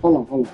Hold on.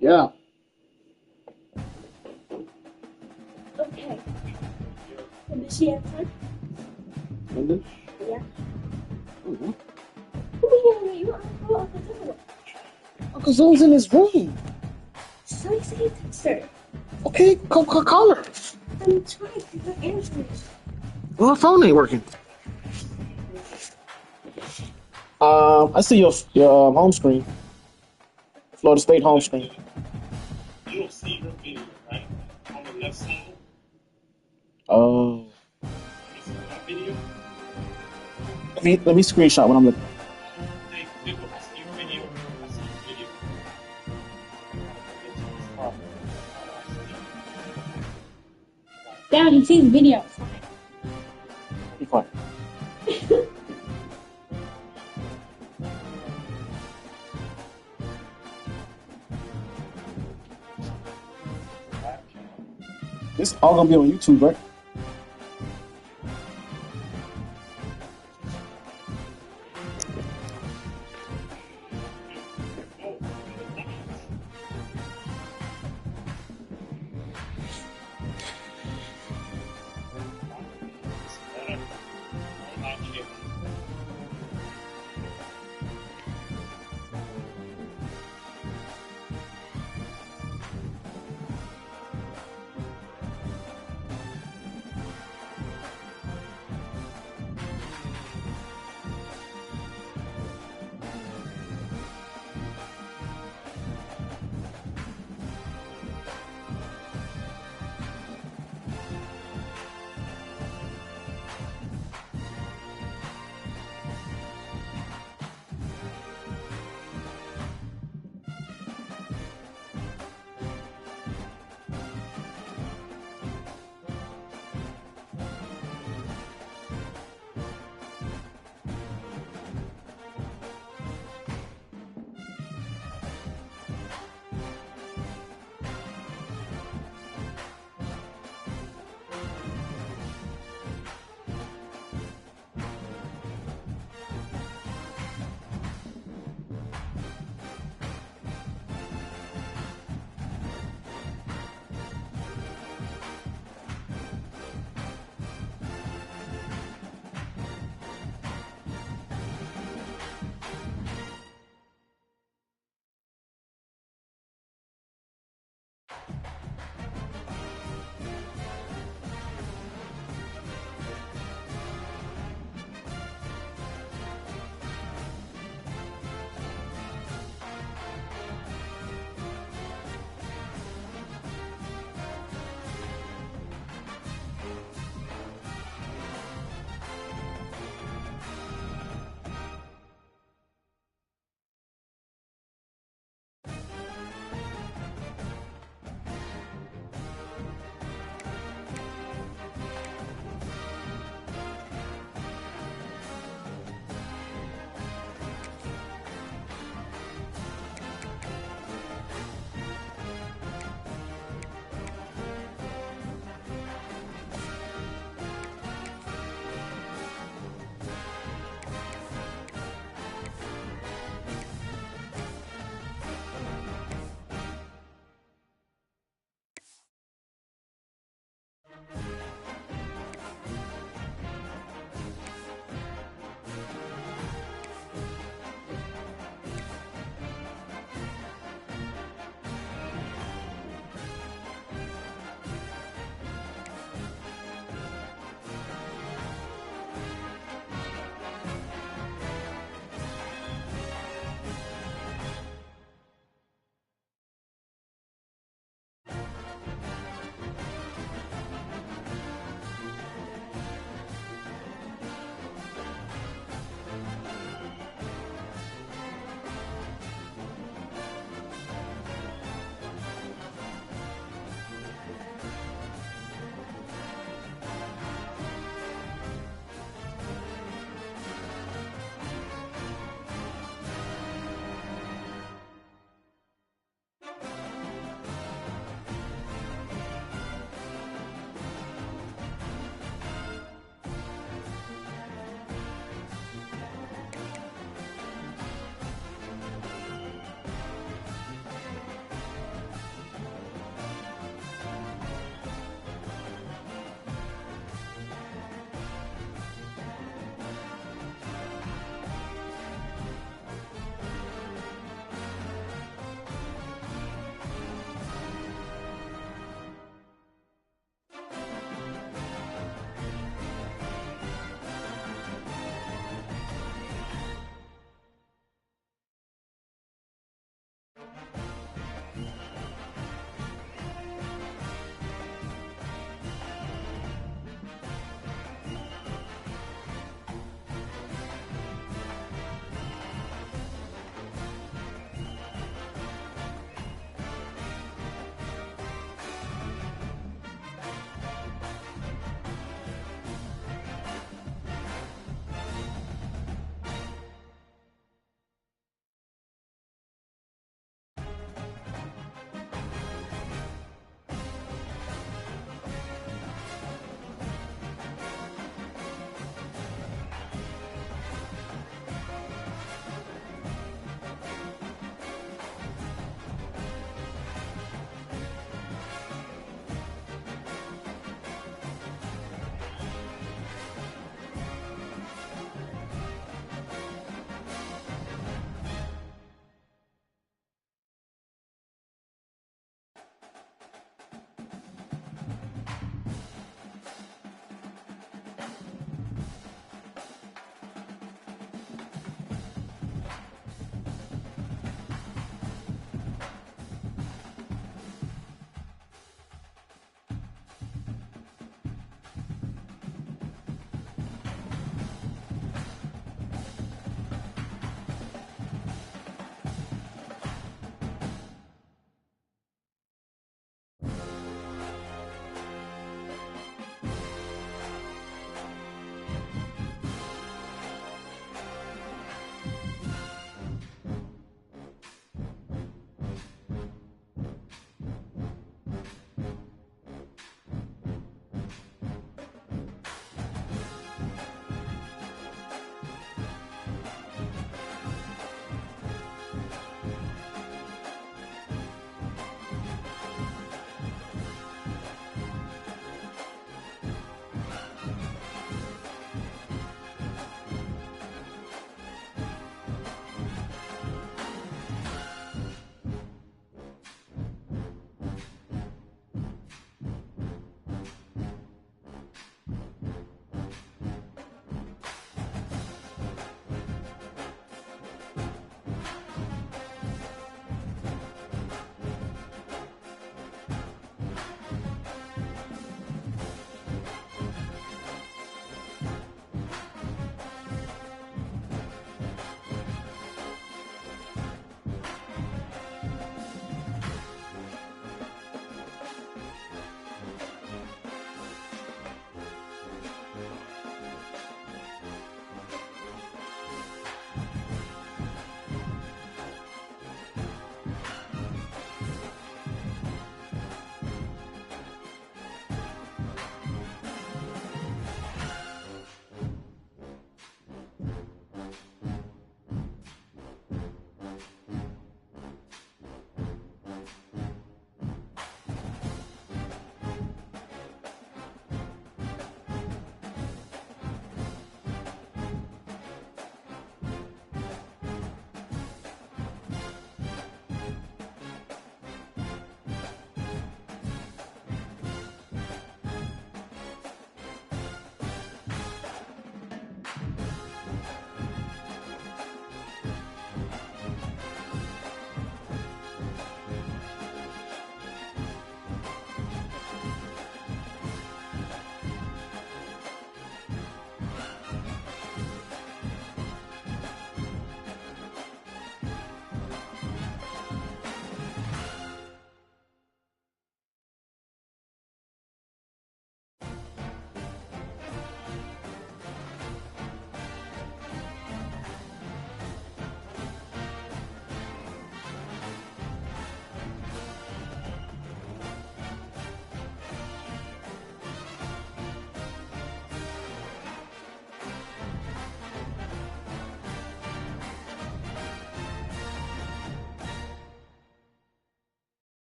Yeah. Okay. When did she answer? When Yeah. mm-hmm. Oh, you are Uncle Zoom. Uncle Zoom's in his room. So you say text her. Okay, call her. I'm trying to not answer. Well, her phone ain't working. I see your home screen. Florida State home screen. You don't see her video, right? On the left side. Oh. You see my video? Let me screenshot what I'm looking. Hey, look, I see your video. I see your video. Dad, he sees videos. Be quiet. This all gonna be on YouTube, right?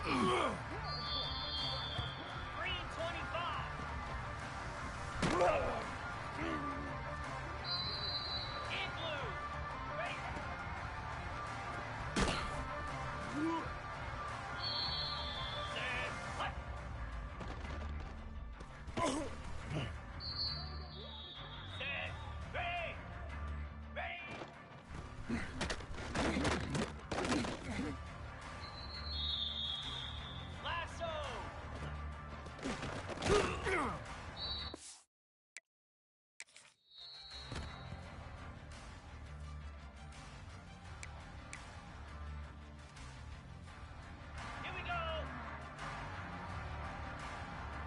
Green 25. In blue. Ready. Set. What? Set. Ready. Ready. Lasso. Here we go.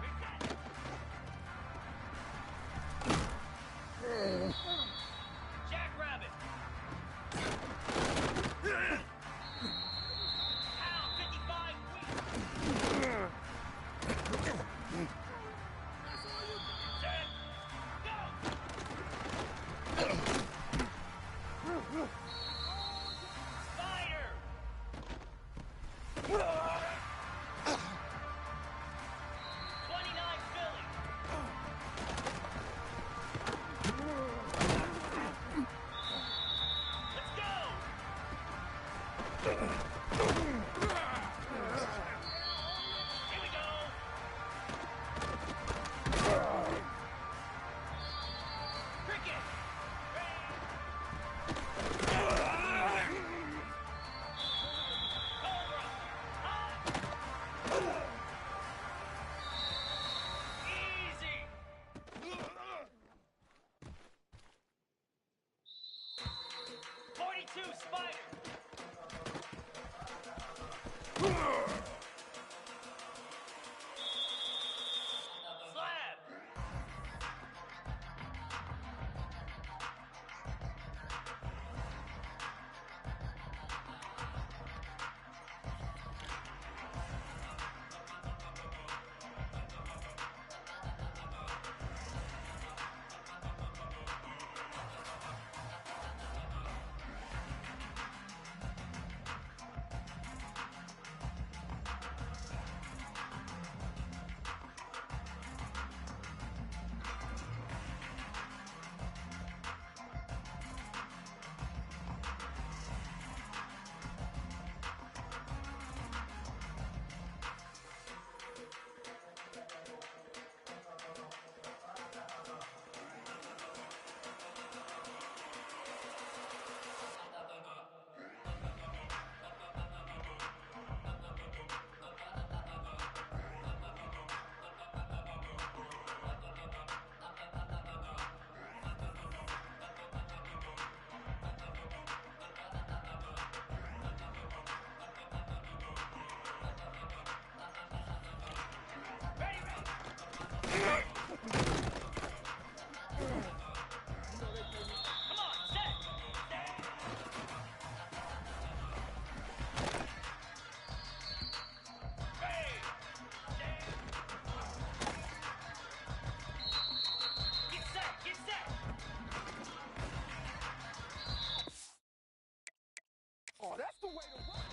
Reset. Jackrabbit. Pound 55 feet. Set. Go. Spider. 29 Philly. Let's go. Here we go. Cricket. Cobra. Hot. Easy. 42 Spider. Slab. Ready, ready. Come on, set. Set. Ready. Set. Get set. Get set. Oh, that's the way to run.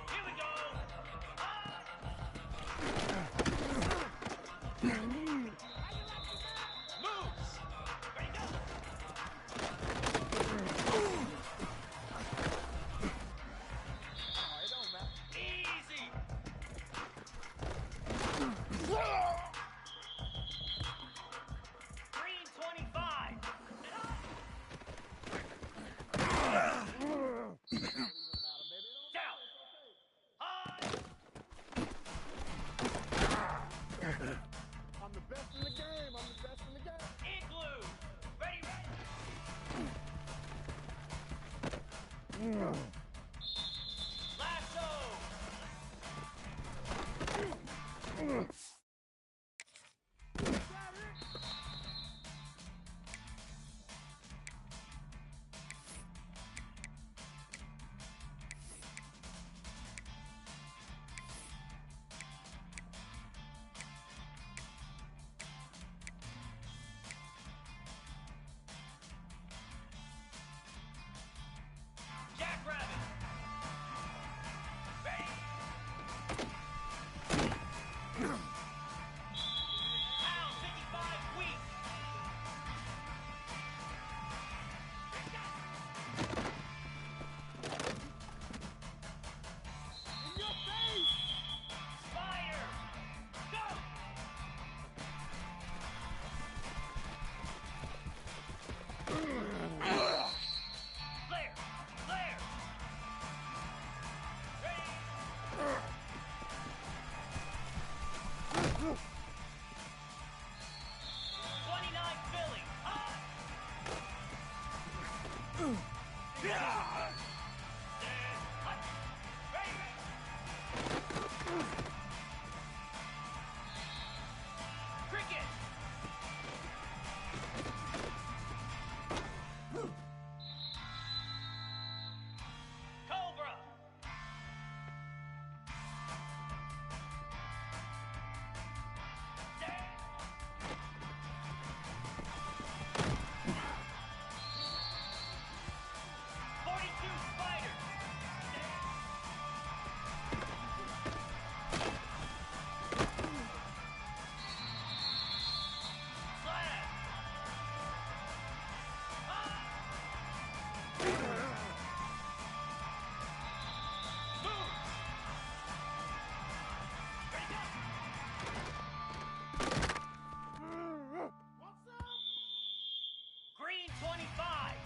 Here we go. Hot. Moves. Ready, go. Oh, it don't matter. Easy. Green 25. Down. High. Lasso! Jackrabbit! Ready? Pound 55 weak! In your face! Fire! Go! Flare! Flare! Ready? 29 Philly! Hot! Cricket! Cobra! Green 25!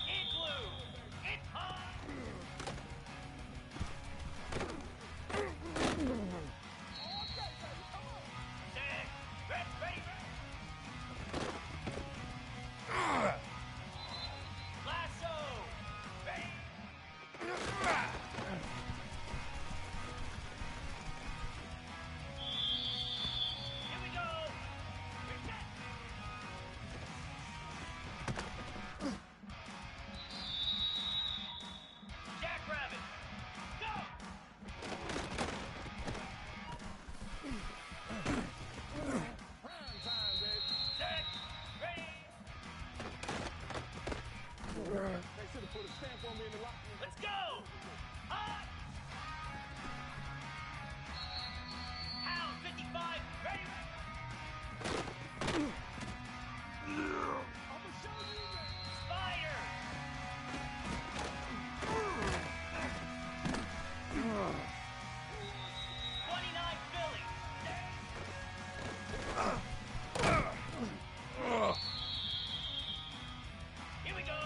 Igloo! It's hot! Six! Ready! Lasso! Ready! Here we go! Reset! Jackrabbit! Go! Prime time, baby. Set! Ready! They should have put a stamp on me in the locker room. Let's go! Hot! Pound 55! Ready! I'm gonna show you that. Spider! '29 Philly! Here we go!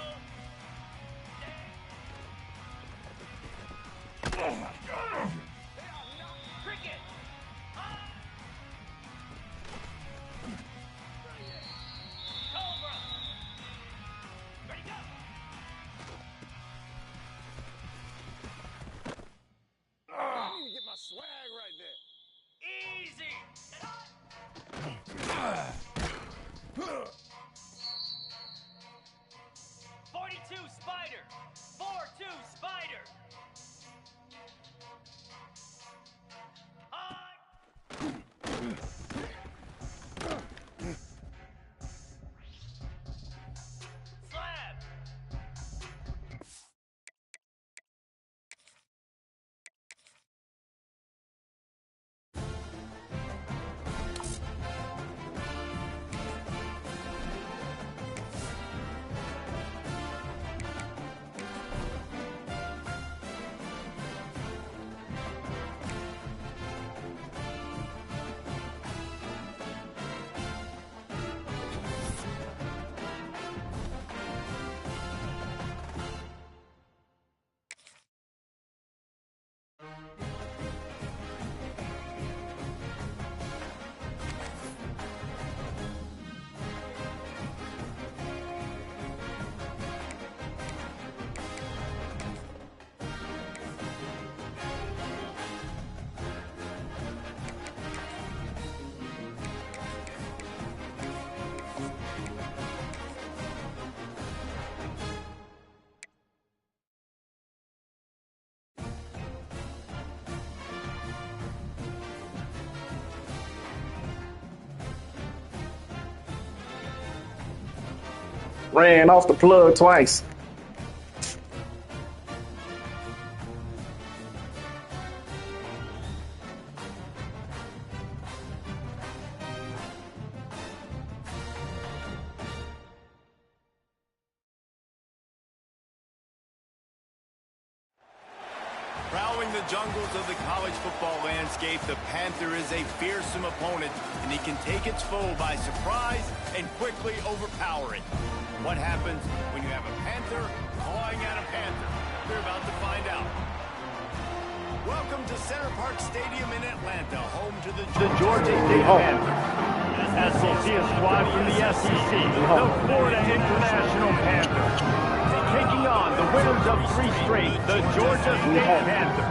Cricket! Cobra! Ready, go! I need to get my swag right there. Easy! 42 Spider! 4-2 Spider! Ran off the plug twice. Prowling the jungles of the college football landscape, the Panther is a fearsome opponent, and he can take its foe by surprise and quickly overpower it. What happens when you have a Panther clawing at a Panther? We're about to find out. Welcome to Center Parc Stadium in Atlanta, home to the Georgia State Panthers. As we'll see a squad from the SEC, the Florida International Panthers. Taking on the winners of 3 straight, the Georgia State Panthers.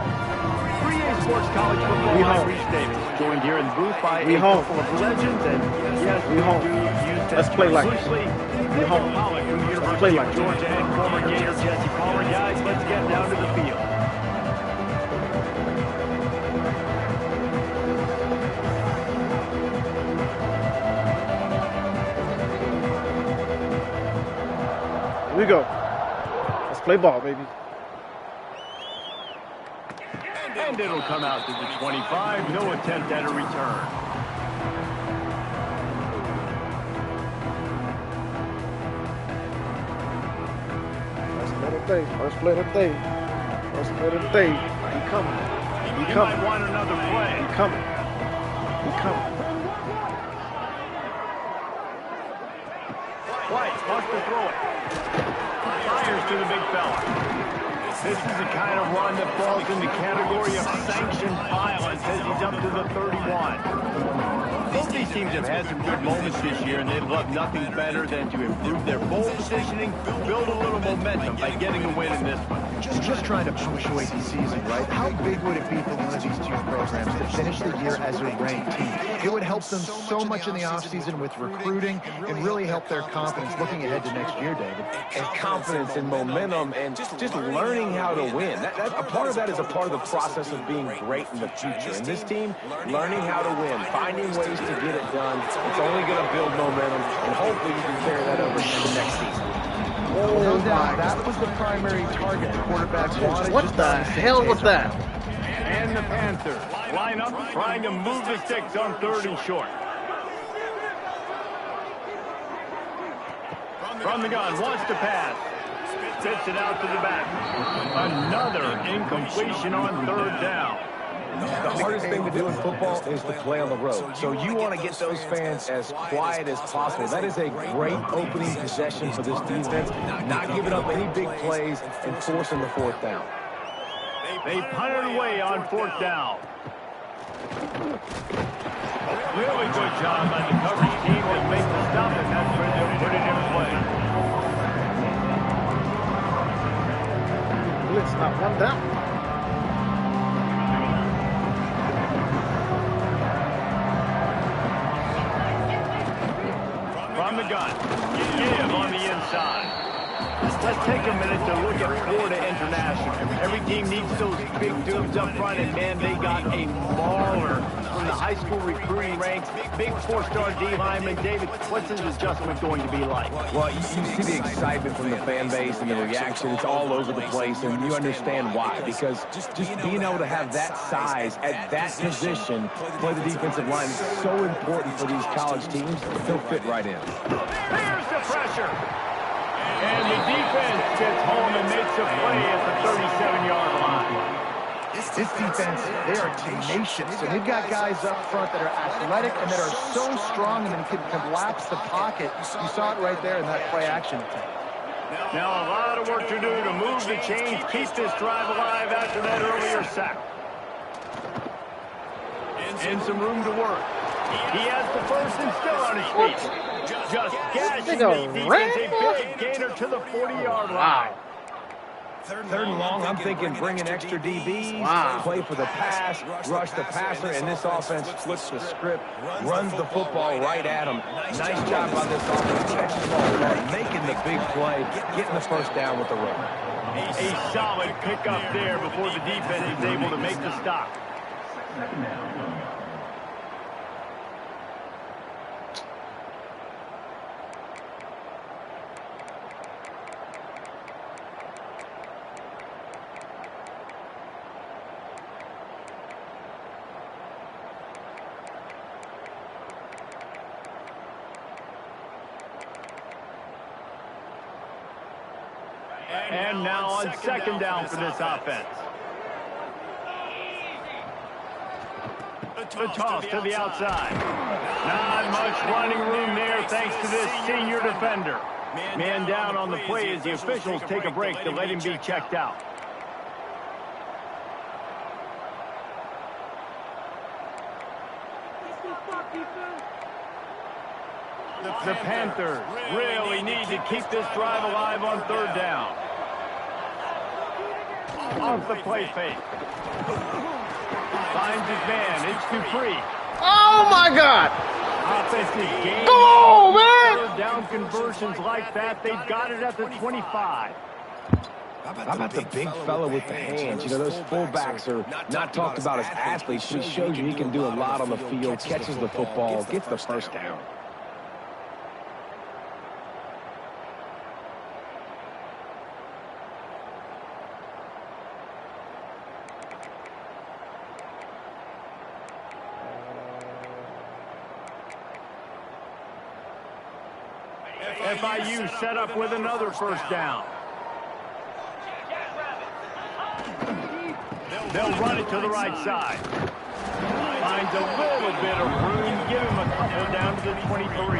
3A Sports College Football, I'm Reese Davis, joined here in the booth by a couple of legends, and yes, we do use Let's play like this. We home. From the University of Georgia and former Gator Jesse Palmer. Guys, let's get down to the field. Here we go. Let's play ball, baby. And it'll come out to the 25. No attempt at a return. First play of the day. First play of the day. First play of the day. He coming. He coming. Might want another play. He coming. He coming. White wants to throw it. Fires to the big fella. This is the kind of run that falls in the category of sanctioned violence as he's up to the 31. Both these teams have had some good moments this year, and they'd love nothing better than to improve their bowl positioning, build a little momentum by getting a win in this one. Just trying to punctuate the season, right? How big would it be for one of these two programs to finish the year as a ranked team? It would help them so much in the offseason with recruiting and really help their confidence looking ahead to next year, David. And confidence and momentum and just learning how to win. A part of that is a part of the process of being great in the future. And this team, learning how to win, finding ways to get it done. It's only going to build momentum, and hopefully you can carry that over into the next season. No doubt, that was the primary target the quarterbacks wanted. What the hell was that? And the Panthers line up trying to move the sticks on 3rd and short. From the gun, wants to pass. Spits it out to the back. Another incompletion on 3rd down. The hardest thing to do in football is to play on the road. So you want to get those fans as quiet as possible. That is a great opening possession for this defense. Not giving up any big plays and forcing the 4th down. They punted away on 4th down. Really good job by the coverage team to make the stop, and that's where they'll put it in play. Blitz, not 1 down. From the gun, give on the inside. Let's take a minute to look at Florida International. Every team needs those big dudes up front, and man, they got a mauler from the high school recruiting ranks. Big 4-star D lineman. David, what's his adjustment going to be like? Well, you see the excitement from the fan base and the reaction. It's all over the place, and you understand why. Because just being able to have that size at that position, play the defensive line, is so important for these college teams. They'll fit right in. Here's the pressure. And the defense gets home and makes a play at the 37-yard line. This defense, they are tenacious. So they've got guys up front that are athletic and that are so strong and then can collapse the pocket. You saw it right there in that play action attack. Now a lot of work to do to move the chains, keep this drive alive after that earlier sack. And some room to work. He has the first and still on his feet. Just gashing the defense, a big gainer to the 40-yard line. Third and long, I'm thinking bringing extra DBs, play for the pass, rush the passer, and this offense flips the script, runs the football right at them. Nice job by this offense, catching the ball, making the big play, getting the first down with the run. A solid pickup there before the defense is able to make the stop. And now on second down for this offense. The toss to the outside. Not much running room there thanks to this senior defender. Man down on the play as the officials take a break to let him be checked out. The Panthers really need to keep this drive alive on third down. Off the play fake. Finds his man. It's Dupree. Oh, my God. Offensive game. Go, man. Third down conversions like that, they've got it at the 25. How about the big fella with the hands? You know, those fullbacks are not talked about as athletes, but he shows you he can do a lot on the field, catches the football, gets the first down. FIU set up with another first down. They'll run it to the right side. Finds a little bit of room. Give him a couple down to the 23.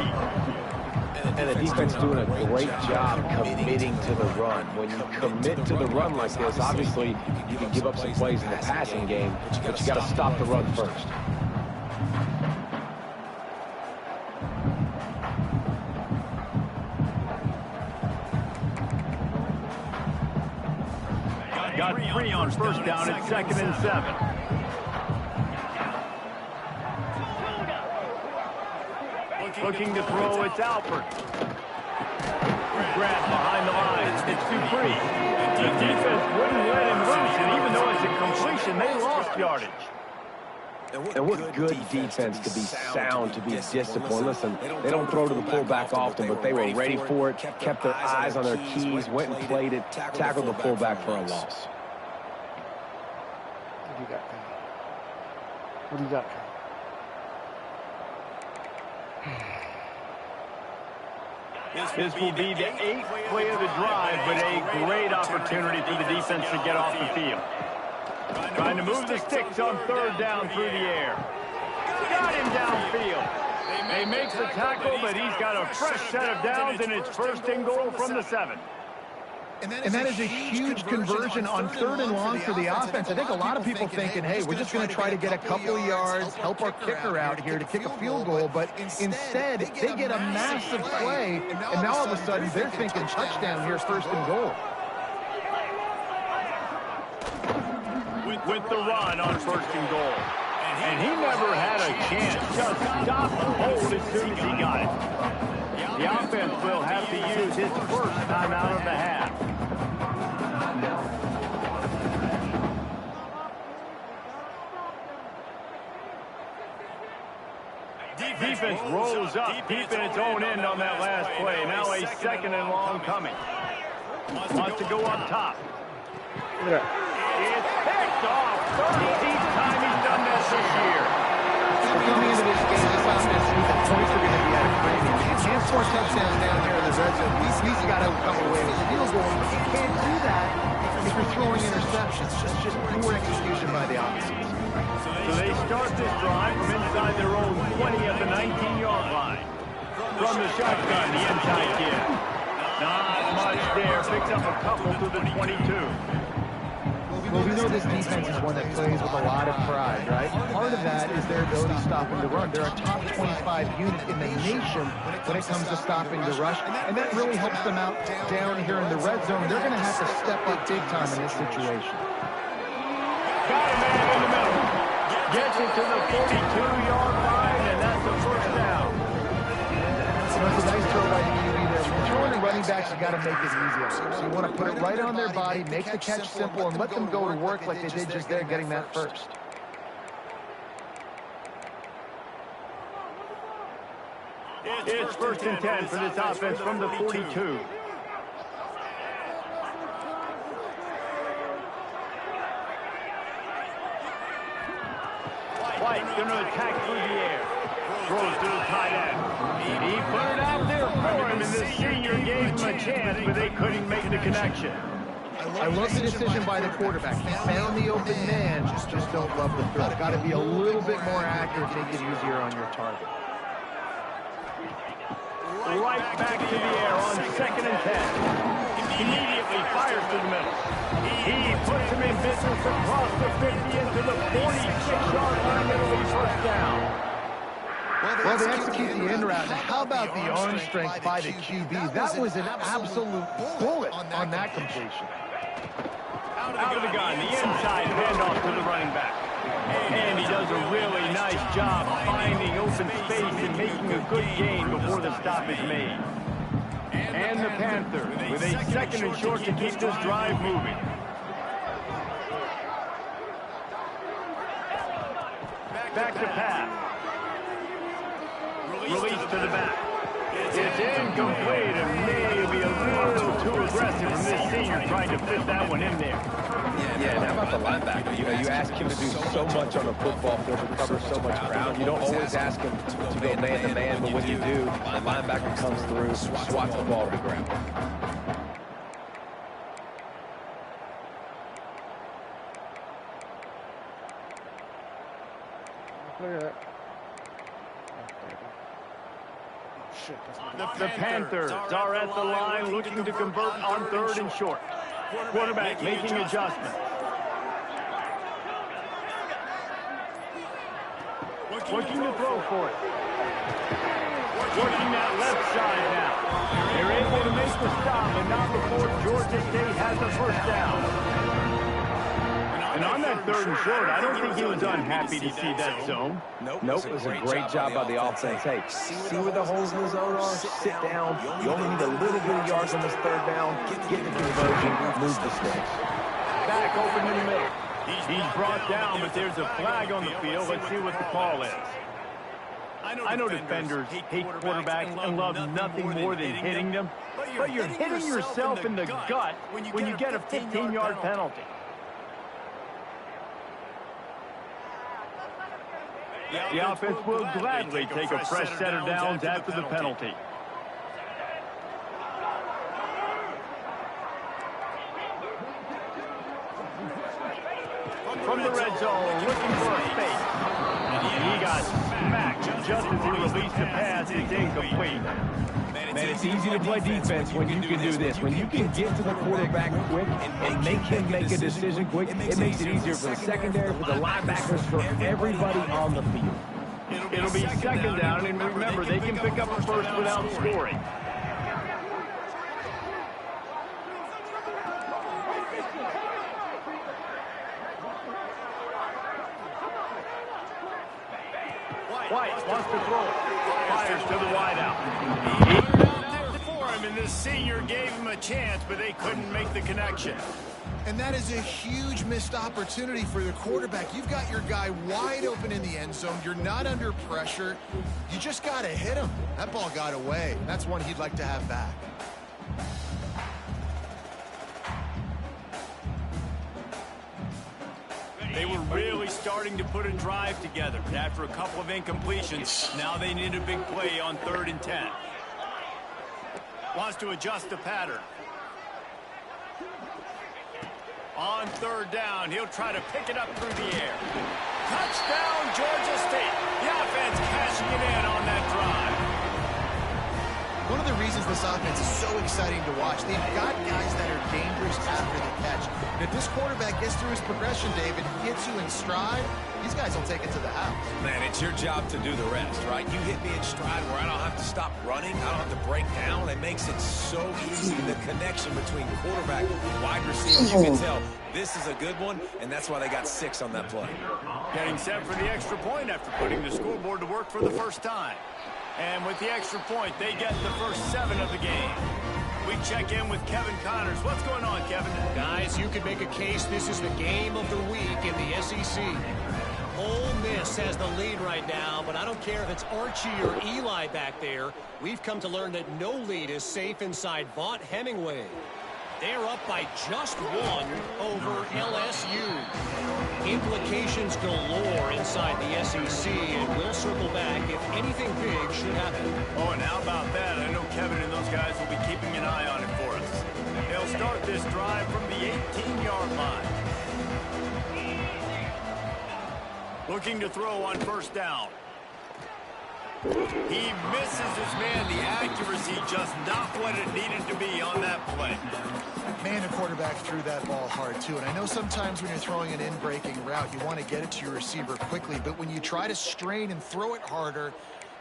And the defense doing a great job committing to the run. When you commit to the run like this, obviously you can give up some plays in the passing game, but you got to stop the run first. Got three on first down at 2nd and 7. Looking to throw, it's Alford. Grab behind the lines, it's Dupree. The defense wouldn't let him loose, and even though it's a completion, they lost yardage. And what good defense to be sound, to be disciplined. Listen, they don't throw to the fullback often, but they were ready for it, kept their eyes on their keys, went and played it, tackled the fullback for a loss. What do you got, Kyle? What do you got, Kyle? This will be the 8th play of the drive, but a great opportunity for the defense to get off the field. Trying to move the sticks on third down through the air. Got him downfield. They make the tackle, but he's got a fresh set of downs, and it's 1st and goal from the 7. And that is a huge conversion on 3rd and long for the offense. I think a lot of people thinking, hey, we're just going to try to get a couple of yards, help our kicker out here to kick a field goal. But instead, they get a massive play, and now all of a sudden they're thinking touchdown here, 1st and goal. With the run on 1st and goal. And he never had a chance. Just stopped the hold as soon as he got it. The offense will have to use his first time out of the half. Defense rolls up, keeping its own end on that last play. Now a 2nd and long coming. Wants to go up top. Look at that. It's picked off. 13th time he's done this year. Coming into this game, this offense, the points are going to be at a premium. You can't score touchdowns down here in the red zone. He's got to come away with a field goal, but you can't do that if you're throwing interceptions. That's just poor execution by the offense. So they start this drive from inside their own 20 at the 19-yard line. From the shotgun, the inside kid. Not much there. Picks up a couple to the 22. Well, we know this defense is one that plays with a lot of pride, right? Part of that is their ability stopping the run. They're a top 25 unit in the nation when it comes to stopping the rush, and that really helps them out down here in the red zone. They're going to have to step up big time in this situation. Got a man in the middle. Gets it to the 42-yard line, and that's the 1st down. It's a nice throw by the QB there. When you're throwing the running backs, you got to make it easy on them. So you want to put it right on their body, make the catch simple, and let them go to work like they did just there, getting that first. It's 1st and 10 for this offense from the 42. White's going to attack through the air. Throws to the tight end. He put it out there for him, and the senior gave him a chance, but they couldn't make the connection. I love the decision by the quarterback. He found the open man, just don't love the throw. Got to be a little bit more accurate, make it easier on your target. Right back to the air on 2nd and 10. Immediately fires to the middle. He puts him in business across the 50 into the 46-yard line. It'll be first down. Well, they execute the end route. Now, how about the arm strength by the QB? That was an absolute bullet on that completion. Out of the gun, the inside handoff to the running back. And he does a really nice job finding open space and making a good gain before the stop is made. And the Panthers with a 2nd and short to keep this drive moving. Back to pass. Release to the back. It's incomplete and maybe a little too aggressive from this senior trying to fit that one in there. Yeah, and how about the linebacker? You know, you ask him to do so much on a football field to cover so much ground. You don't always ask him to go man-to-man, but when you do, the linebacker comes through, swats the ball to the ground. Look at that. The Panthers are at the line looking to convert on 3rd and short. Quarterback making adjustments. Looking to throw for it. Working that left side now. They're able to make the stop, but not before Georgia State has a first down. And on that 3rd and short, I don't think he was unhappy to see that zone. Nope, it was a great job by the offense. Hey, see where the holes in the zone are? Sit down. You only need a little bit of yards on this 3rd down. Get the conversion, move the sticks. Back open in the middle. He's brought down, but there's a flag on the field. Let's see what the call is. I know defenders hate quarterbacks and love nothing more than hitting them, but you're hitting yourself in the gut when you get a 15-yard penalty. The offense will gladly take a fresh set of downs after the penalty. From the red zone, looking for a fake. He got smacked just as he released the pass. It's incomplete. Man, it's easy to play defense when you can do this. When you can get to the quarterback quick and make him make a decision quick, it makes it easier for the secondary, for the linebackers, for everybody on the field. It'll be 2nd down, and remember, they can pick up a first without scoring. White wants to throw it. Fires to the wideout. And the senior gave him a chance, but they couldn't make the connection. And that is a huge missed opportunity for the quarterback. You've got your guy wide open in the end zone. You're not under pressure. You just got to hit him. That ball got away. That's one he'd like to have back. They were really starting to put a drive together. After a couple of incompletions, now they need a big play on 3rd and 10. Wants to adjust the pattern. On 3rd down, he'll try to pick it up through the air. Touchdown, Georgia State. The offense cashing it in on that drive. One of the reasons this offense is so exciting to watch, they've got guys that are dangerous after the catch. And if this quarterback gets through his progression, David, gets you in stride, these guys will take it to the house. Man, it's your job to do the rest, right? You hit me in stride where I don't have to stop running. I don't have to break down. It makes it so easy. The connection between quarterback and wide receiver, you can tell this is a good one, and that's why they got 6 on that play. Getting set for the extra point after putting the scoreboard to work for the first time. And with the extra point, they get the first 7 of the game. We check in with Kevin Connors. What's going on, Kevin? Guys, you could make a case this is the game of the week in the SEC. Ole Miss has the lead right now, but I don't care if it's Archie or Eli back there. We've come to learn that no lead is safe inside Vaught Hemingway. They're up by just 1 over LSU. Implications galore inside the SEC, and we'll circle back if anything big should happen. Oh, and how about that? I know Kevin and those guys will be keeping an eye on it for us. They'll start this drive from the 18-yard line. Looking to throw on first down. He misses his man. The accuracy just not what it needed to be on that play. Man, the quarterback threw that ball hard, too. And I know sometimes when you're throwing an in-breaking route, you want to get it to your receiver quickly. But when you try to strain and throw it harder,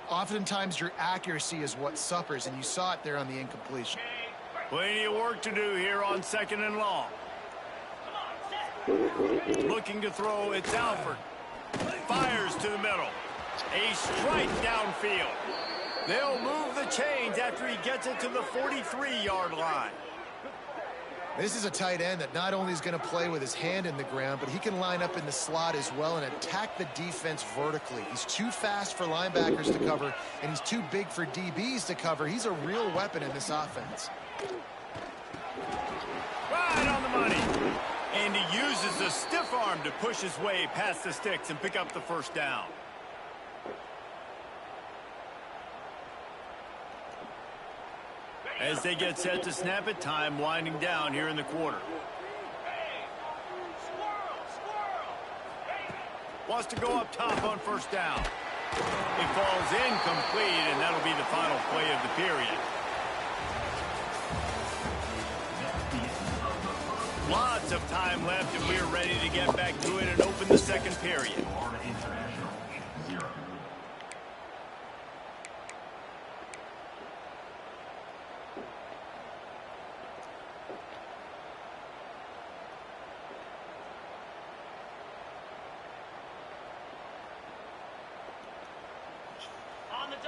oftentimes your accuracy is what suffers. And you saw it there on the incompletion. Plenty of work to do here on 2nd and long. Looking to throw, it's Alford. Fires to the middle. A strike downfield. They'll move the chains after he gets it to the 43-yard line. This is a tight end that not only is going to play with his hand in the ground, but he can line up in the slot as well and attack the defense vertically. He's too fast for linebackers to cover, and he's too big for DBs to cover. He's a real weapon in this offense. Right on the money. And he uses the stiff arm to push his way past the sticks and pick up the first down. As they get set to snap it, time winding down here in the quarter. Wants to go up top on first down. It falls incomplete, and that'll be the final play of the period. Lots of time left, and we're ready to get back to it and open the second period.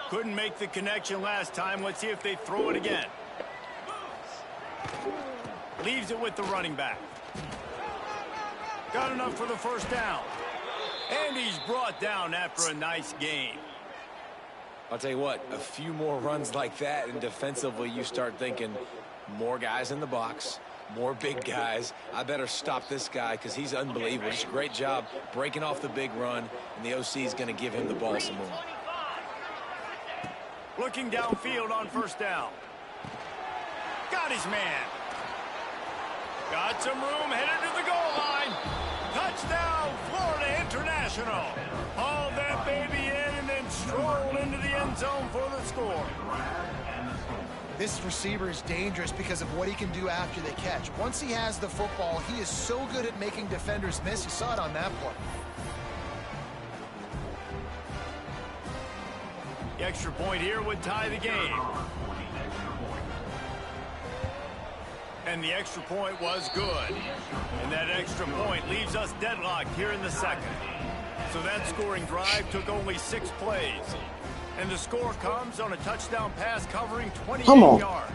Couldn't make the connection last time. Let's see if they throw it again. Leaves it with the running back. Got enough for the first down. And he's brought down after a nice gain. I'll tell you what, a few more runs like that, and defensively you start thinking more guys in the box, more big guys. I better stop this guy because he's unbelievable. Just a great job breaking off the big run, and the OC is going to give him the ball some more. Looking downfield on first down. Got his man. Got some room, headed to the goal line. Touchdown, Florida International. Hauled that baby in and then strolled into the end zone for the score. This receiver is dangerous because of what he can do after the catch. Once he has the football, he is so good at making defenders miss. You saw it on that play. The extra point here would tie the game. And the extra point was good. And that extra point leaves us deadlocked here in the second. So that scoring drive took only 6 plays. And the score comes on a touchdown pass covering 28 yards.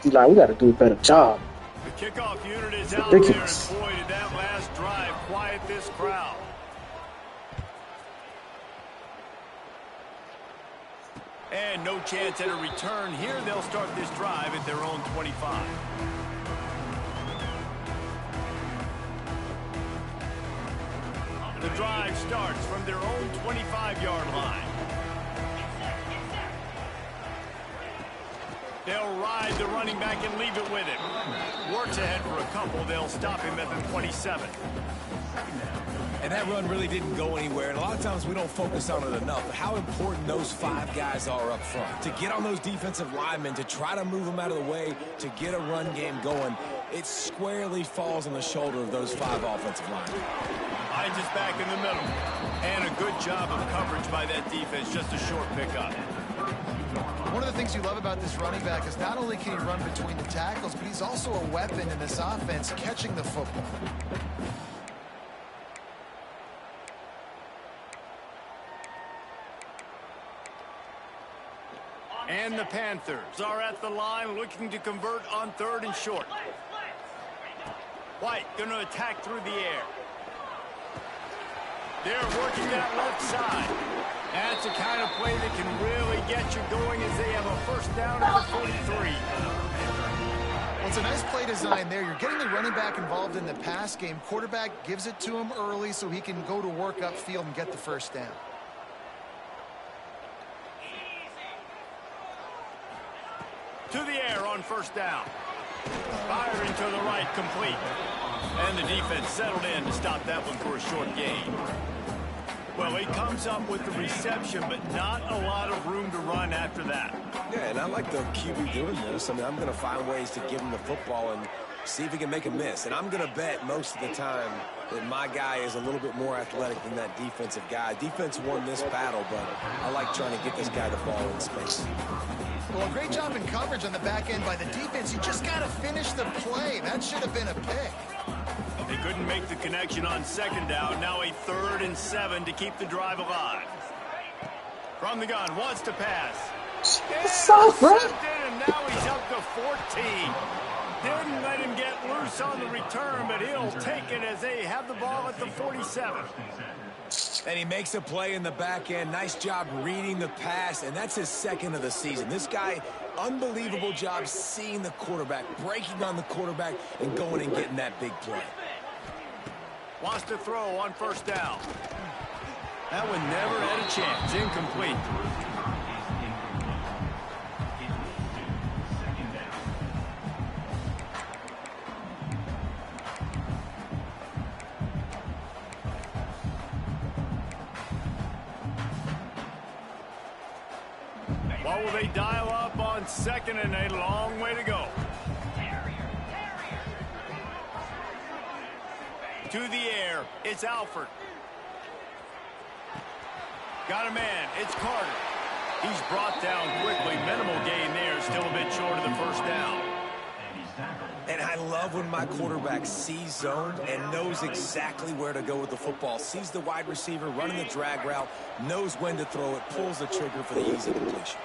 Eli, we got to do a better job. The kickoff unit is out there, and boy, did that last drive quiet this crowd. And no chance at a return here. They'll start this drive at their own 25. The drive starts from their own 25-yard line. They'll ride the running back and leave it with him. Works ahead for a couple. They'll stop him at the 27. And that run really didn't go anywhere. And a lot of times we don't focus on it enough. But how important those 5 guys are up front. To get on those defensive linemen, to try to move them out of the way, to get a run game going, it squarely falls on the shoulder of those 5 offensive linemen. Hines is back in the middle. And a good job of coverage by that defense. Just a short pickup. One of the things you love about this running back is not only can he run between the tackles, but he's also a weapon in this offense, catching the football. And the Panthers are at the line looking to convert on 3rd and short. White going to attack through the air. They're working that left side. That's the kind of play that can really get you going as they have a first down at the 43. Well, it's a nice play design there. You're getting the running back involved in the pass game. Quarterback gives it to him early so he can go to work upfield and get the first down. To the air on first down. Firing to the right, complete. And the defense settled in to stop that one for a short gain. Well, he comes up with the reception, but not a lot of room to run after that. Yeah, and I like the QB doing this. I mean, I'm going to find ways to give him the football and see if he can make a miss. And I'm going to bet most of the time that my guy is a little bit more athletic than that defensive guy. Defense won this battle, but I like trying to get this guy the ball in space. Well, great job in coverage on the back end by the defense. You just got to finish the play. That should have been a pick. They couldn't make the connection on second down. Now a 3rd and 7 to keep the drive alive. From the gun, wants to pass. And now he's up to 14. Didn't let him get loose on the return, but he'll take it as they have the ball at the 47. And he makes a play in the back end. Nice job reading the pass, and that's his 2nd of the season. This guy, unbelievable job seeing the quarterback, breaking on the quarterback, and going and getting that big play. Wants to throw on first down. That one never had a chance. Incomplete. What will they dial up on 2nd and a long way to go? To the air, it's Alford. Got a man, it's Carter. He's brought down quickly. Minimal gain there, still a bit short of the first down. And I love when my quarterback sees zone and knows exactly where to go with the football. Sees the wide receiver running the drag route, knows when to throw it, pulls the trigger for the easy completion.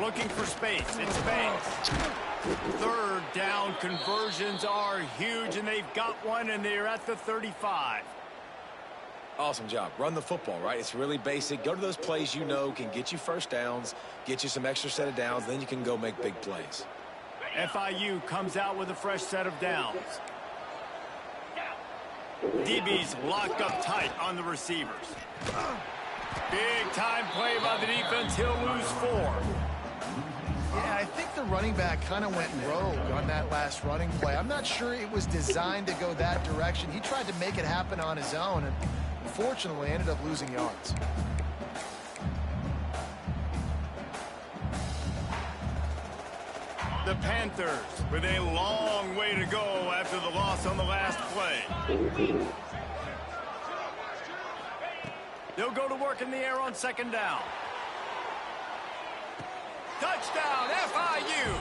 Looking for space, it's Banks. 3rd down conversions are huge, and they've got one, and they're at the 35. Awesome job. Run the football, right? It's really basic. Go to those plays you know can get you first downs, get you some extra set of downs, then you can go make big plays. FIU comes out with a fresh set of downs. DB's locked up tight on the receivers. Big time play by the defense. He'll lose 4. Yeah, I think the running back kind of went rogue on that last running play. I'm not sure it was designed to go that direction. He tried to make it happen on his own, and unfortunately ended up losing yards. The Panthers with a long way to go after the loss on the last play. They'll go to work in the air on 2nd down. Touchdown, FIU.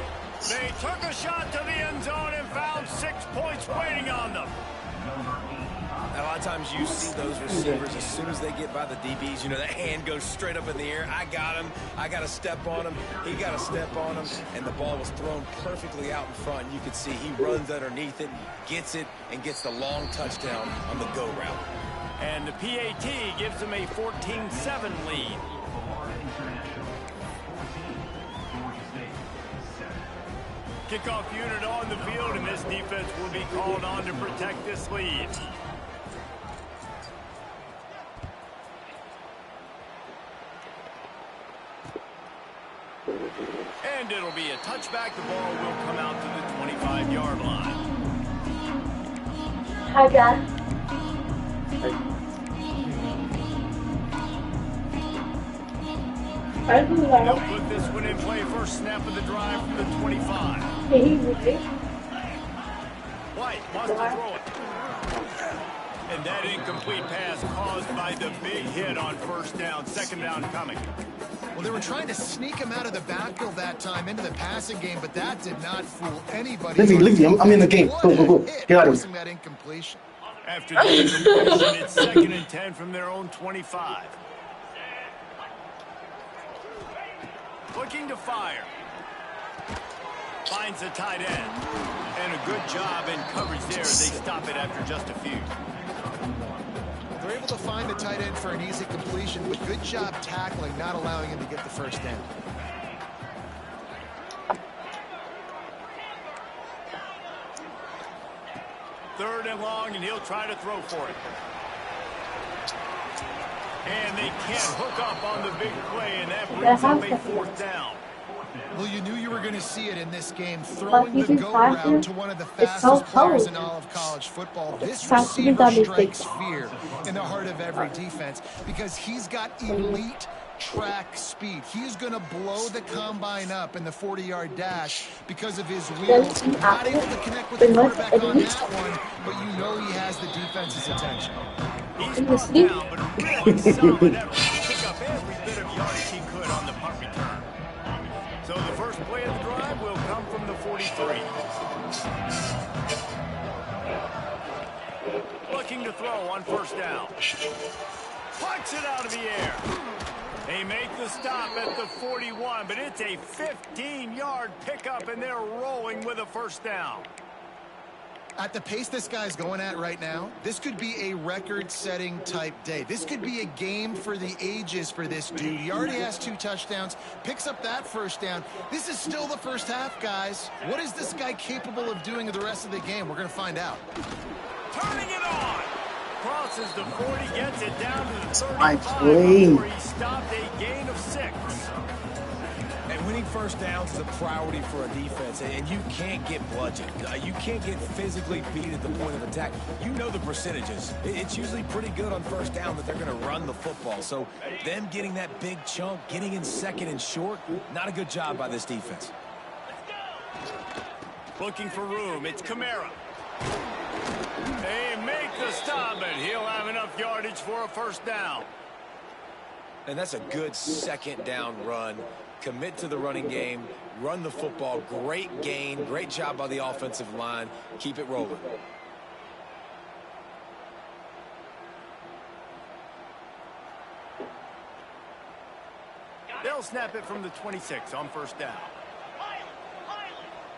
They took a shot to the end zone and found 6 points waiting on them. A lot of times you see those receivers, as soon as they get by the DBs, you know, that hand goes straight up in the air. I got him. I got to step on him. He got to step on him. And the ball was thrown perfectly out in front. You could see he runs underneath it, gets it, and gets the long touchdown on the go route. And the PAT gives them a 14-7 lead. Kickoff unit on the field, and this defense will be called on to protect this lead. And it'll be a touchback. The ball will come out to the 25-yard line. Hi, guys. They'll put this one in play. First snap of the drive from the 25. White wants to throw it. And that incomplete pass caused by the big hit on first down. 2nd down coming. Well, they were trying to sneak him out of the backfield that time into the passing game, but that did not fool anybody. Leave me. I'm in the game. Go. Get out of here. That incompletion. After the incompletion, it's 2nd and 10 from their own 25. Looking to fire. Finds the tight end. And a good job in coverage there as they stop it after just a few. They're able to find the tight end for an easy completion, but good job tackling, not allowing him to get the first down. Third and long, and he'll try to throw for it. And they can't hook up on the big play, and that brings up a fourth down. Well, you knew you were going to see it in this game. Throwing the go route to one of the fastest players in all of college football. This receiver strikes fear in the heart of every defense because he's got elite track speed. He's going to blow the combine up in the 40-yard dash because of his wheels. Not able to connect with the quarterback on that one, but you know he has the defense's attention. He's brought down, but a really solid effort to pick up every bit of yardage he could on the punt return. So the first play of the drive will come from the 43. Looking to throw on first down. Punts it out of the air. They make the stop at the 41, but it's a 15-yard pickup, and they're rolling with a first down. At the pace this guy's going at right now, this could be a record-setting type day. This could be a game for the ages for this dude. He already has 2 touchdowns, picks up that first down. This is still the first half, guys. What is this guy capable of doing in the rest of the game? We're going to find out. Turning it on. Crosses the 40, gets it down to the 35 before he stopped a gain of 6. And winning first downs is a priority for a defense, and you can't get bludgeoned. You can't get physically beat at the point of attack. You know the percentages. It's usually pretty good on first down that they're going to run the football. So them getting that big chunk, getting in second and short, not a good job by this defense. Looking for room. It's Kamara. They make the stop, and he'll have enough yardage for a first down. And that's a good second down run. Commit to the running game, run the football. Great gain, great job by the offensive line. Keep it rolling. They'll snap it from the 26 on first down.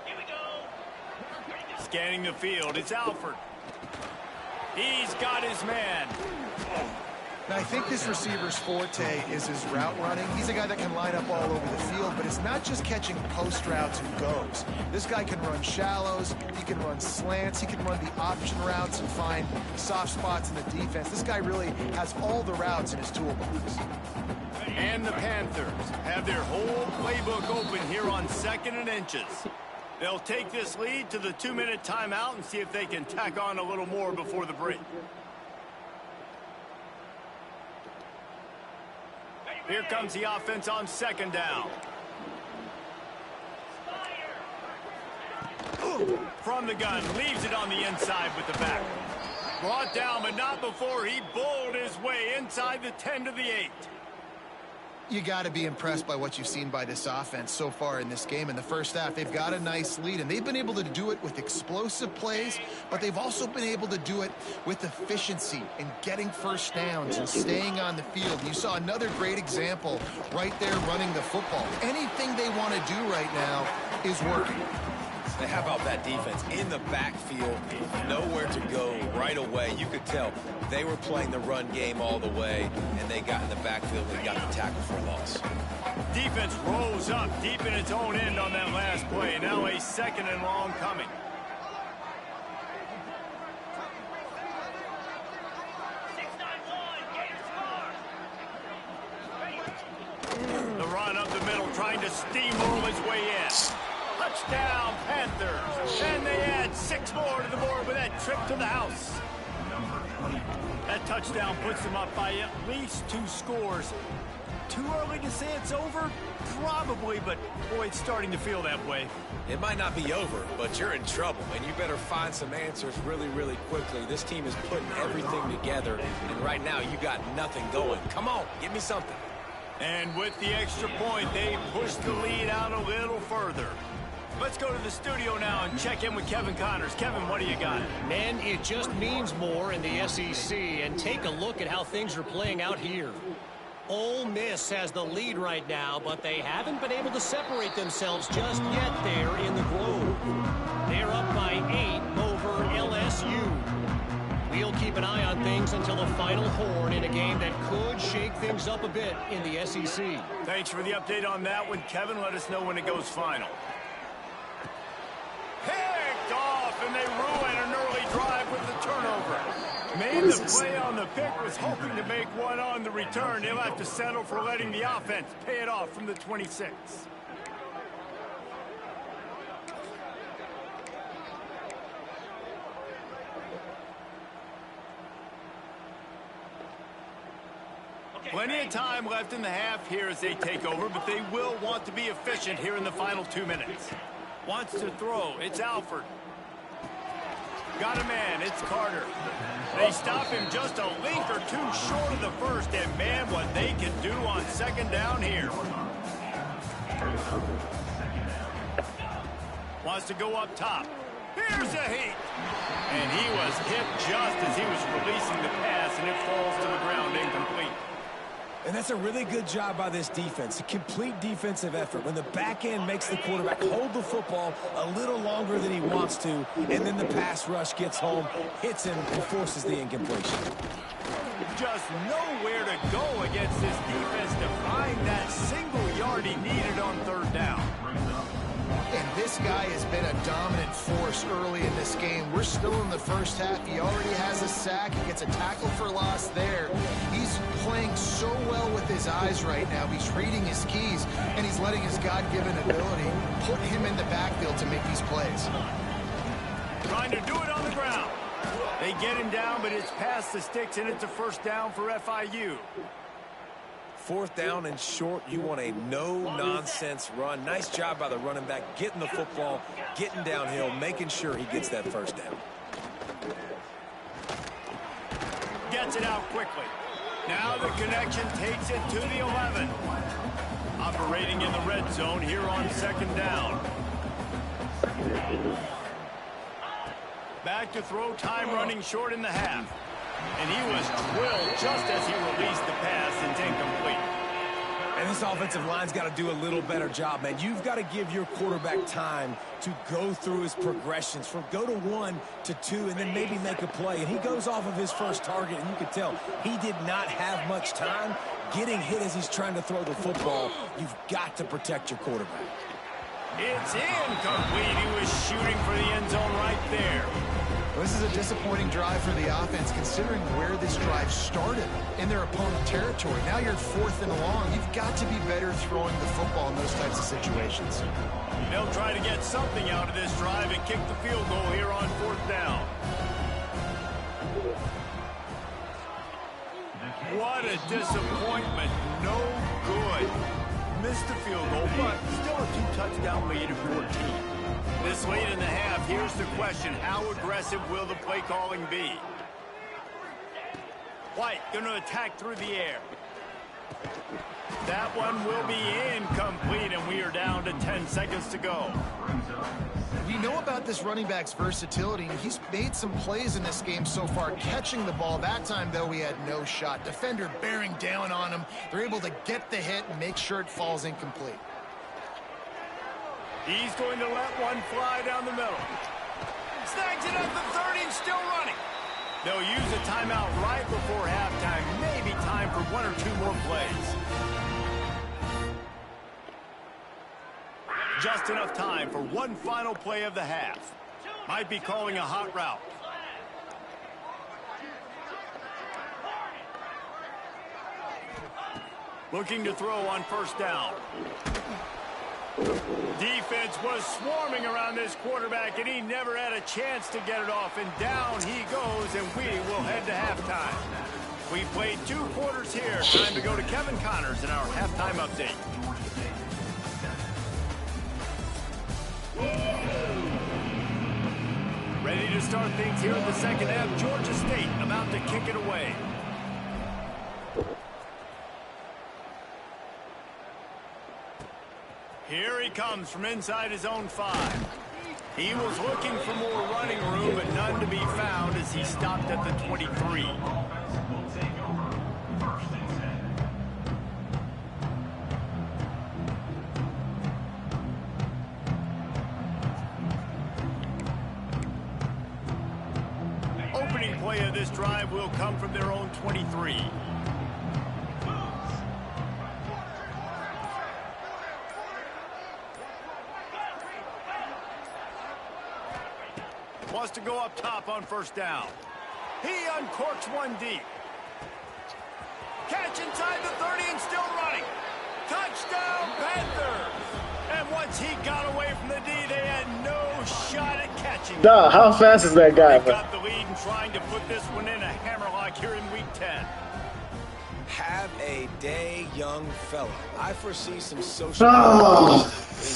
Here we go. Scanning the field, it's Alford. He's got his man. Now, I think this receiver's forte is his route running. He's a guy that can line up all over the field, but it's not just catching post routes and goes. This guy can run shallows, he can run slants, he can run the option routes and find soft spots in the defense. This guy really has all the routes in his toolbox. And the Panthers have their whole playbook open here on 2nd and inches. They'll take this lead to the 2-minute timeout and see if they can tack on a little more before the break. Here comes the offense on 2nd down. From the gun, leaves it on the inside with the back. Brought down, but not before he bowled his way inside the 10 to the 8. You got to be impressed by what you've seen by this offense so far in this game. In the first half, they've got a nice lead, and they've been able to do it with explosive plays, but they've also been able to do it with efficiency and getting first downs and staying on the field. You saw another great example right there running the football. Anything they want to do right now is working. How about that defense in the backfield, nowhere to go right away. You could tell they were playing the run game all the way, and they got in the backfield and got the tackle for a loss. Defense rose up deep in its own end on that last play. Now a 2nd and long coming. The run up the middle, trying to steamroll his way in. Touchdown, Panthers. And they add 6 more to the board with that trip to the house. That touchdown puts them up by at least 2 scores. Too early to say it's over? Probably, but boy, it's starting to feel that way. It might not be over, but you're in trouble, and you better find some answers really, really quickly. This team is putting everything together, and right now you got nothing going. Come on, give me something. And with the extra point, they push the lead out a little further. Let's go to the studio now and check in with Kevin Connors. Kevin, what do you got? Man, it just means more in the SEC, and take a look at how things are playing out here. Ole Miss has the lead right now, but they haven't been able to separate themselves just yet there in the Grove. They're up by 8 over LSU. We'll keep an eye on things until the final horn in a game that could shake things up a bit in the SEC. Thanks for the update on that one, Kevin. Let us know when it goes final. Picked off, and they ruin an early drive with the turnover. Made the play on the pick, was hoping to make one on the return. He'll have to settle for letting the offense pay it off from the 26. Plenty of time left in the half here as they take over, but they will want to be efficient here in the final 2 minutes. Wants to throw. It's Alford. Got a man. It's Carter. They stop him just a link or two short of the first, and man, what they can do on second down here. Wants to go up top. Here's a hit. And he was hit just as he was releasing the pass, and it falls to the ground incomplete. And that's a really good job by this defense, a complete defensive effort. When the back end makes the quarterback hold the football a little longer than he wants to, and then the pass rush gets home, hits him, and forces the incompletion. Just nowhere to go against this defense to find that single yard he needed on third down. And this guy has been a dominant force early in this game. We're still in the first half. He already has a sack. He gets a tackle for loss there. He's playing so well with his eyes right now. He's reading his keys, and he's letting his God-given ability put him in the backfield to make these plays. Trying to do it on the ground. They get him down, but it's past the sticks, and it's a first down for FIU. Fourth down and short, you want a no-nonsense run. Nice job by the running back, getting the football, getting downhill, making sure he gets that first down. Gets it out quickly. Now the connection takes it to the 11. Operating in the red zone here on second down. Back to throw, time running short in the half. And he was drilled just as he released the pass. It's incomplete. And this offensive line's got to do a little better job, man. You've got to give your quarterback time to go through his progressions from go to 1 to 2 and then maybe make a play. And he goes off of his first target, and you can tell he did not have much time getting hit as he's trying to throw the football. You've got to protect your quarterback. It's incomplete. He was shooting for the end zone right there. Well, this is a disappointing drive for the offense, considering where this drive started in their opponent territory. Now you're 4th and long. You've got to be better throwing the football in those types of situations. They'll try to get something out of this drive and kick the field goal here on 4th down. What a disappointment. No good. Missed the field goal, but still a 2-touchdown lead of 14. This late in the half, here's the question. How aggressive will the play calling be? White going to attack through the air. That one will be incomplete, and we are down to 10 seconds to go. We know about this running back's versatility, and he's made some plays in this game so far, catching the ball. That time, though, he had no shot. Defender bearing down on him. They're able to get the hit and make sure it falls incomplete. He's going to let one fly down the middle. Snags it at the 30 and still running. They'll use a timeout right before halftime. Maybe time for 1 or 2 more plays. Just enough time for one final play of the half. Might be calling a hot route. Looking to throw on first down. Defense was swarming around this quarterback, and he never had a chance to get it off. And down he goes, and we will head to halftime. We played 2 quarters here. Time to go to Kevin Connors in our halftime update. Ready to start things here in the second half. Georgia State about to kick it away. Here he comes from inside his own 5. He was looking for more running room, but none to be found as he stopped at the 23. Opening play of this drive will come from their own 23. Wants to go up top on first down. He uncorks one deep. Catch inside the 30 and still running. Touchdown, Panthers! And once he got away from the D, they had no shot at catching him. Duh, how fast is that guy? They got the lead and trying to put this one in a hammerlock here in week 10. Have a day, young fella. I foresee some social in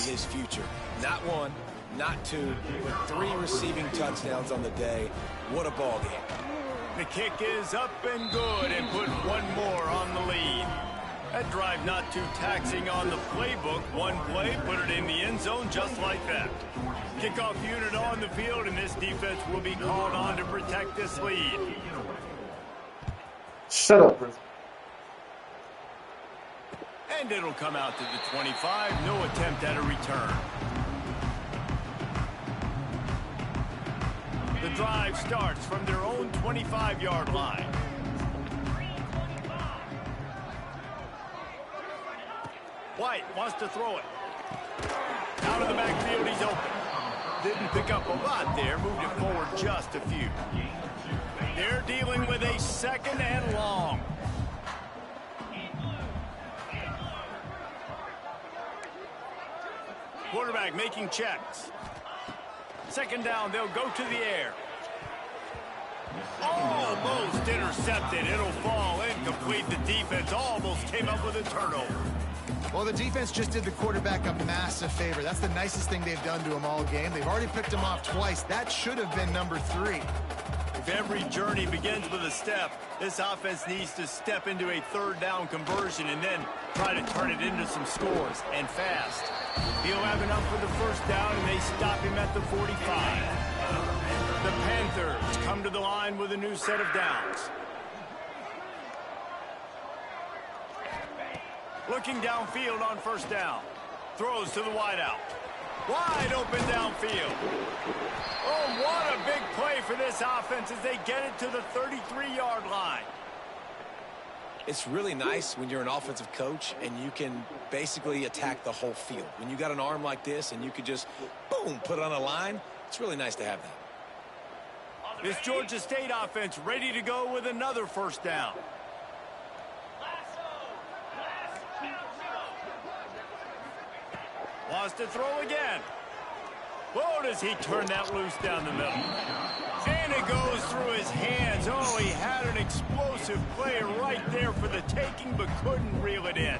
his future. Not one, not two, but 3 receiving touchdowns on the day. What a ball game. The kick is up and good and put one more on the lead. That drive not too taxing on the playbook. One play, put it in the end zone just like that. Kickoff unit on the field, and this defense will be called on to protect this lead. Shut up. And it'll come out to the 25. No attempt at a return. The drive starts from their own 25-yard line. White wants to throw it. Out of the backfield, he's open. Didn't pick up a lot there, moved it forward just a few. They're dealing with a second and long. Quarterback making checks. Second down, they'll go to the air. Almost intercepted. It'll fall incomplete. The defense almost came up with a turnover. Well, the defense just did the quarterback a massive favor. That's the nicest thing they've done to him all game. They've already picked him off twice. That should have been number 3. If every journey begins with a step, this offense needs to step into a third down conversion and then try to turn it into some scores, and fast. He'll have enough for the first down, and they stop him at the 45. The Panthers come to the line with a new set of downs. Looking downfield on first down. Throws to the wideout. Wide open downfield. Oh, what a big play for this offense as they get it to the 33-yard line. It's really nice when you're an offensive coach and you can basically attack the whole field. When you got an arm like this and you could just, boom, put it on a line, it's really nice to have that. This Georgia State offense ready to go with another first down. Wants to throw again. Whoa, does he turn that loose down the middle. And it goes through his hands. Oh, he had an explosive play right there for the taking, but couldn't reel it in.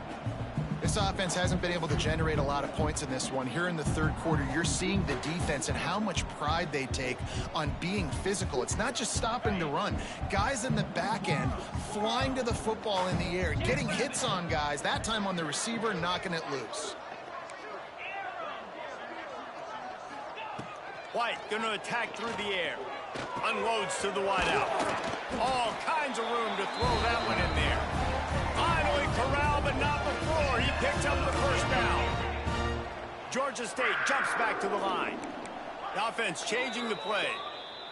This offense hasn't been able to generate a lot of points in this one. Here in the third quarter, you're seeing the defense and how much pride they take on being physical. It's not just stopping the run. Guys in the back end flying to the football in the air, getting hits on guys, that time on the receiver, knocking it loose. White going to attack through the air. Unloads to the wideout. All kinds of room to throw that one in there. Finally corralled, but not before. He picks up the first down. Georgia State jumps back to the line. The offense changing the play.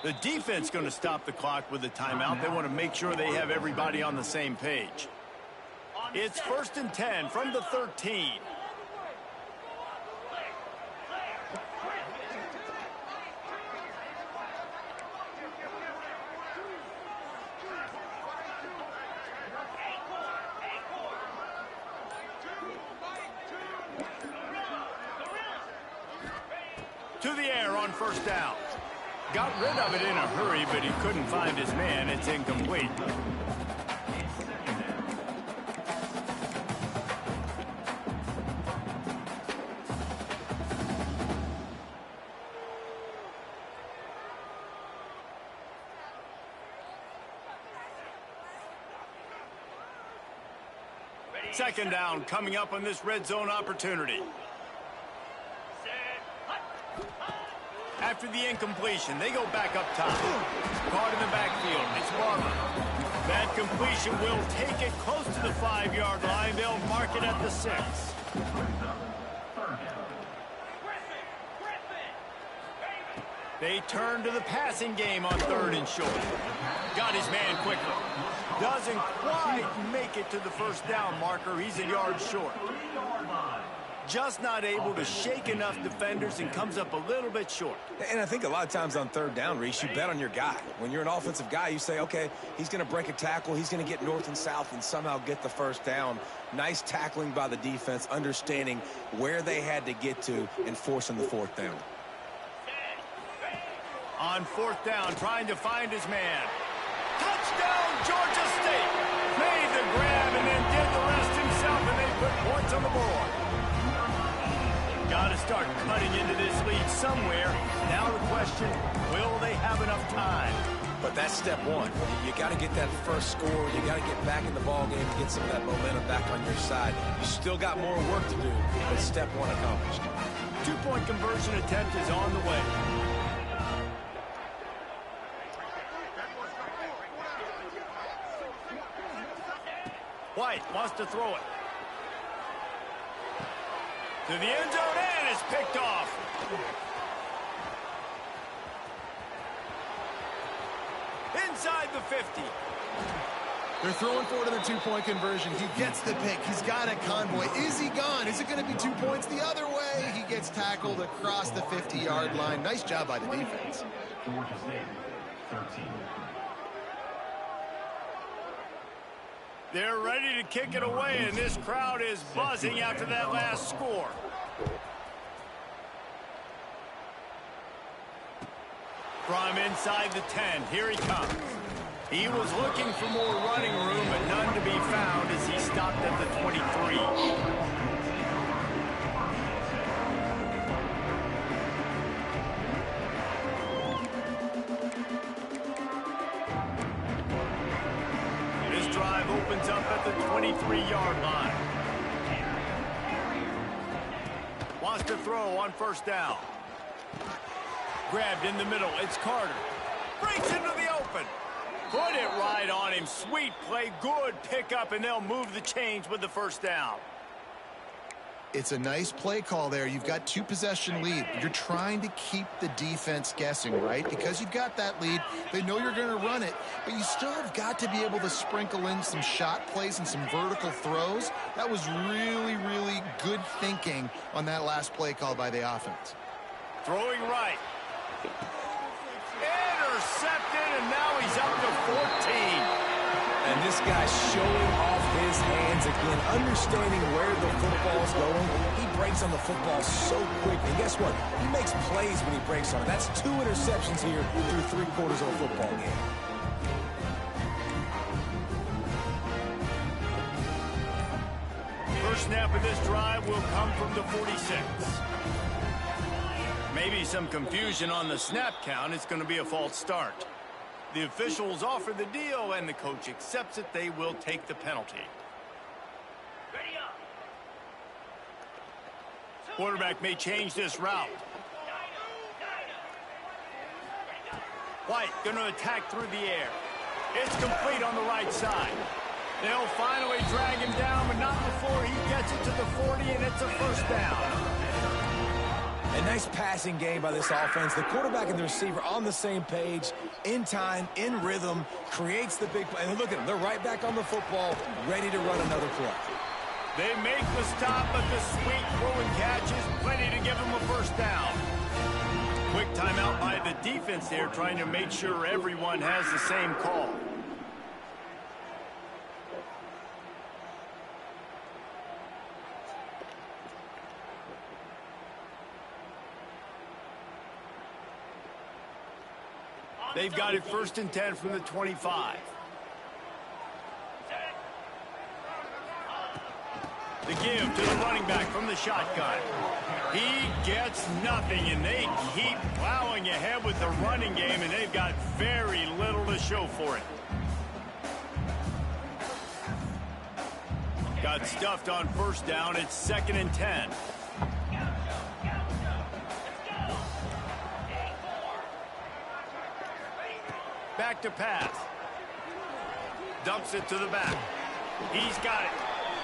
The defense going to stop the clock with a timeout. They want to make sure they have everybody on the same page. It's 1st and 10 from the 13. To the air on first down. Got rid of it in a hurry, but he couldn't find his man. It's incomplete. Second down coming up on this red zone opportunity. After the incompletion, they go back up top. Caught in the backfield. It's Barber. That completion will take it close to the 5-yard line. They'll mark it at the 6. They turn to the passing game on 3rd and short. Got his man quickly. Doesn't quite make it to the first down marker. He's a yard short. Just not able to shake enough defenders and comes up a little bit short. And I think a lot of times on 3rd down, Reese, you bet on your guy. When you're an offensive guy, you say, okay, he's going to break a tackle, he's going to get north and south and somehow get the first down. Nice tackling by the defense, understanding where they had to get to and forcing the 4th down. On 4th down, trying to find his man. Touchdown, Georgia State! Made the grab and then did the rest himself, and they put points on the board. Got to start cutting into this lead somewhere. Now the question, will they have enough time? But that's step one. You got to get that first score. You got to get back in the ball game and get some of that momentum back on your side. You still got more work to do, but step one accomplished. 2-point conversion attempt is on the way. White wants to throw it. To the end zone, and it's picked off. Inside the 50. They're throwing for it in the 2-point conversion. He gets the pick. He's got a convoy. Is he gone? Is it going to be 2 points the other way? He gets tackled across the 50-yard line. Nice job by the defense. They're ready to kick it away, and this crowd is buzzing after that last score. From inside the 10, here he comes. He was looking for more running room, but none to be found as he stopped at the 23. Opens up at the 23-yard line. Wants to throw on 1st down. Grabbed in the middle. It's Carter. Breaks into the open. Put it right on him. Sweet play. Good pickup, and they'll move the chains with the 1st down. It's a nice play call there. You've got 2-possession lead. You're trying to keep the defense guessing, right? Because you've got that lead. They know you're going to run it, but you still have got to be able to sprinkle in some shot plays and some vertical throws. That was really, really good thinking on that last play call by the offense. Throwing right. Intercepted, and now he's up to 14. And this guy's showing off his hands again, understanding where the football's going. He breaks on the football so quick. And guess what? He makes plays when he breaks on it. That's 2 interceptions here through 3 quarters of a football game. First snap of this drive will come from the 46. Maybe some confusion on the snap count. It's going to be a false start. The officials offer the deal, and the coach accepts it. They will take the penalty. Quarterback may change this route. White going to attack through the air. It's complete on the right side. They'll finally drag him down, but not before he gets it to the 40, and it's a 1st down. A nice passing game by this offense. The quarterback and the receiver on the same page, in time, in rhythm, creates the big play. And look at them. They're right back on the football, ready to run another play. They make the stop, but the sweet throw and catch is plenty to give them a 1st down. Quick timeout by the defense there, trying to make sure everyone has the same call. They've got it 1st and 10 from the 25. The give to the running back from the shotgun. He gets nothing, and they keep plowing ahead with the running game, and they've got very little to show for it. Got stuffed on 1st down. It's 2nd and 10. Back to pass. Dumps it to the back. He's got it.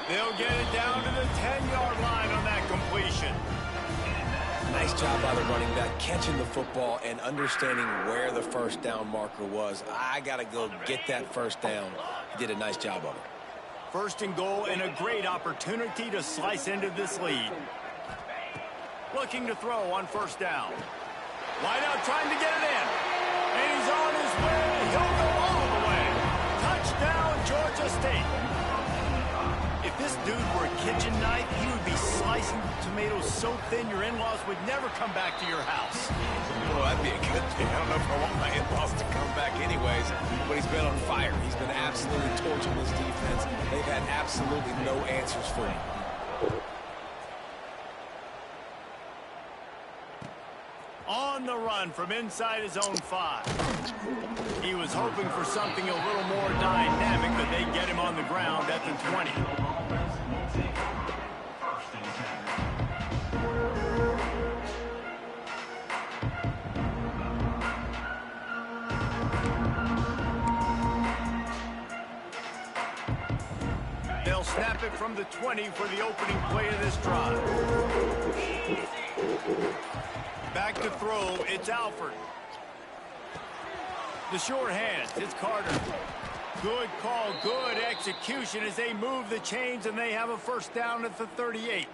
They'll get it down to the 10-yard line on that completion. Nice job by the running back, catching the football and understanding where the first down marker was. I got to go get that first down. He did a nice job of it. First and goal and a great opportunity to slice into this lead. Looking to throw on first down. Wide out trying to get it in. And he's on his way. He'll go all the way. Touchdown, Georgia State. If this dude were a kitchen knife, he would be slicing tomatoes so thin your in-laws would never come back to your house. Well, that'd be a good thing. I don't know if I want my in-laws to come back anyways, but he's been on fire. He's been absolutely torching this defense. They've had absolutely no answers for him. On the run from inside his own 5. He was hoping for something a little more dynamic, but they get him on the ground at the 20. They'll snap it from the 20 for the opening play of this drive. Back to throw, it's Alford. The short hands, it's Carter. Good call, good execution as they move the chains and they have a first down at the 38.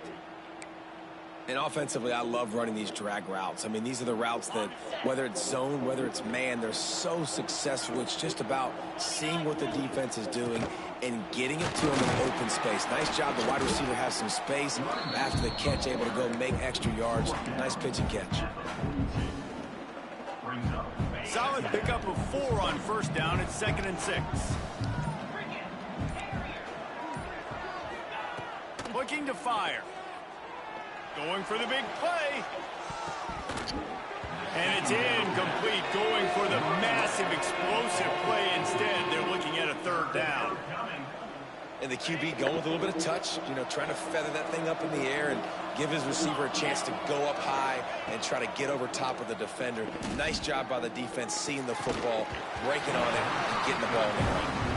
And offensively, I love running these drag routes. I mean, these are the routes that, whether it's zone, whether it's man, they're so successful. It's just about seeing what the defense is doing and getting it to him in open space. Nice job. The wide receiver has some space after the catch, able to go make extra yards. Nice pitch and catch. Solid pickup of 4 on first down. It's 2nd and 6. Looking to fire. Going for the big play. And it's incomplete. Going for the massive explosive play instead. They're looking at a 3rd down. And the QB going with a little bit of touch, you know, trying to feather that thing up in the air and give his receiver a chance to go up high and try to get over top of the defender. Nice job by the defense seeing the football, breaking on it, and getting the ball in the ground.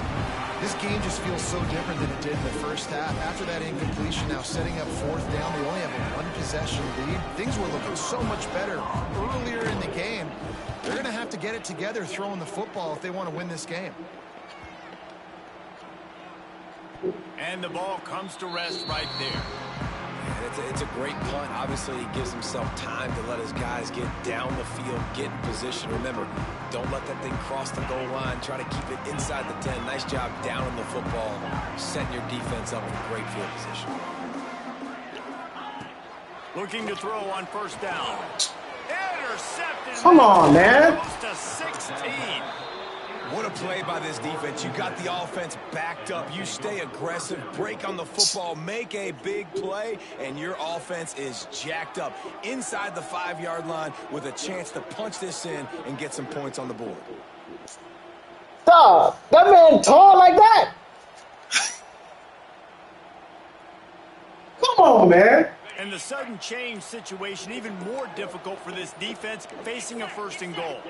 This game just feels so different than it did in the first half. After that incompletion, now setting up 4th down, they only have a 1-possession lead. Things were looking so much better earlier in the game. They're going to have to get it together throwing the football if they want to win this game. And the ball comes to rest right there. And it's a great punt. Obviously, he gives himself time to let his guys get down the field, get in position. Remember, don't let that thing cross the goal line. Try to keep it inside the 10. Nice job down on the football, setting your defense up for great field position. Looking to throw on first down. Intercepted. Come on, man. Close to 16. What a play by this defense. You got the offense backed up. You stay aggressive, break on the football, make a big play, and your offense is jacked up inside the 5-yard line with a chance to punch this in and get some points on the board. Stop. That man tall like that. Come on, man. And the sudden change situation even more difficult for this defense facing a 1st and goal.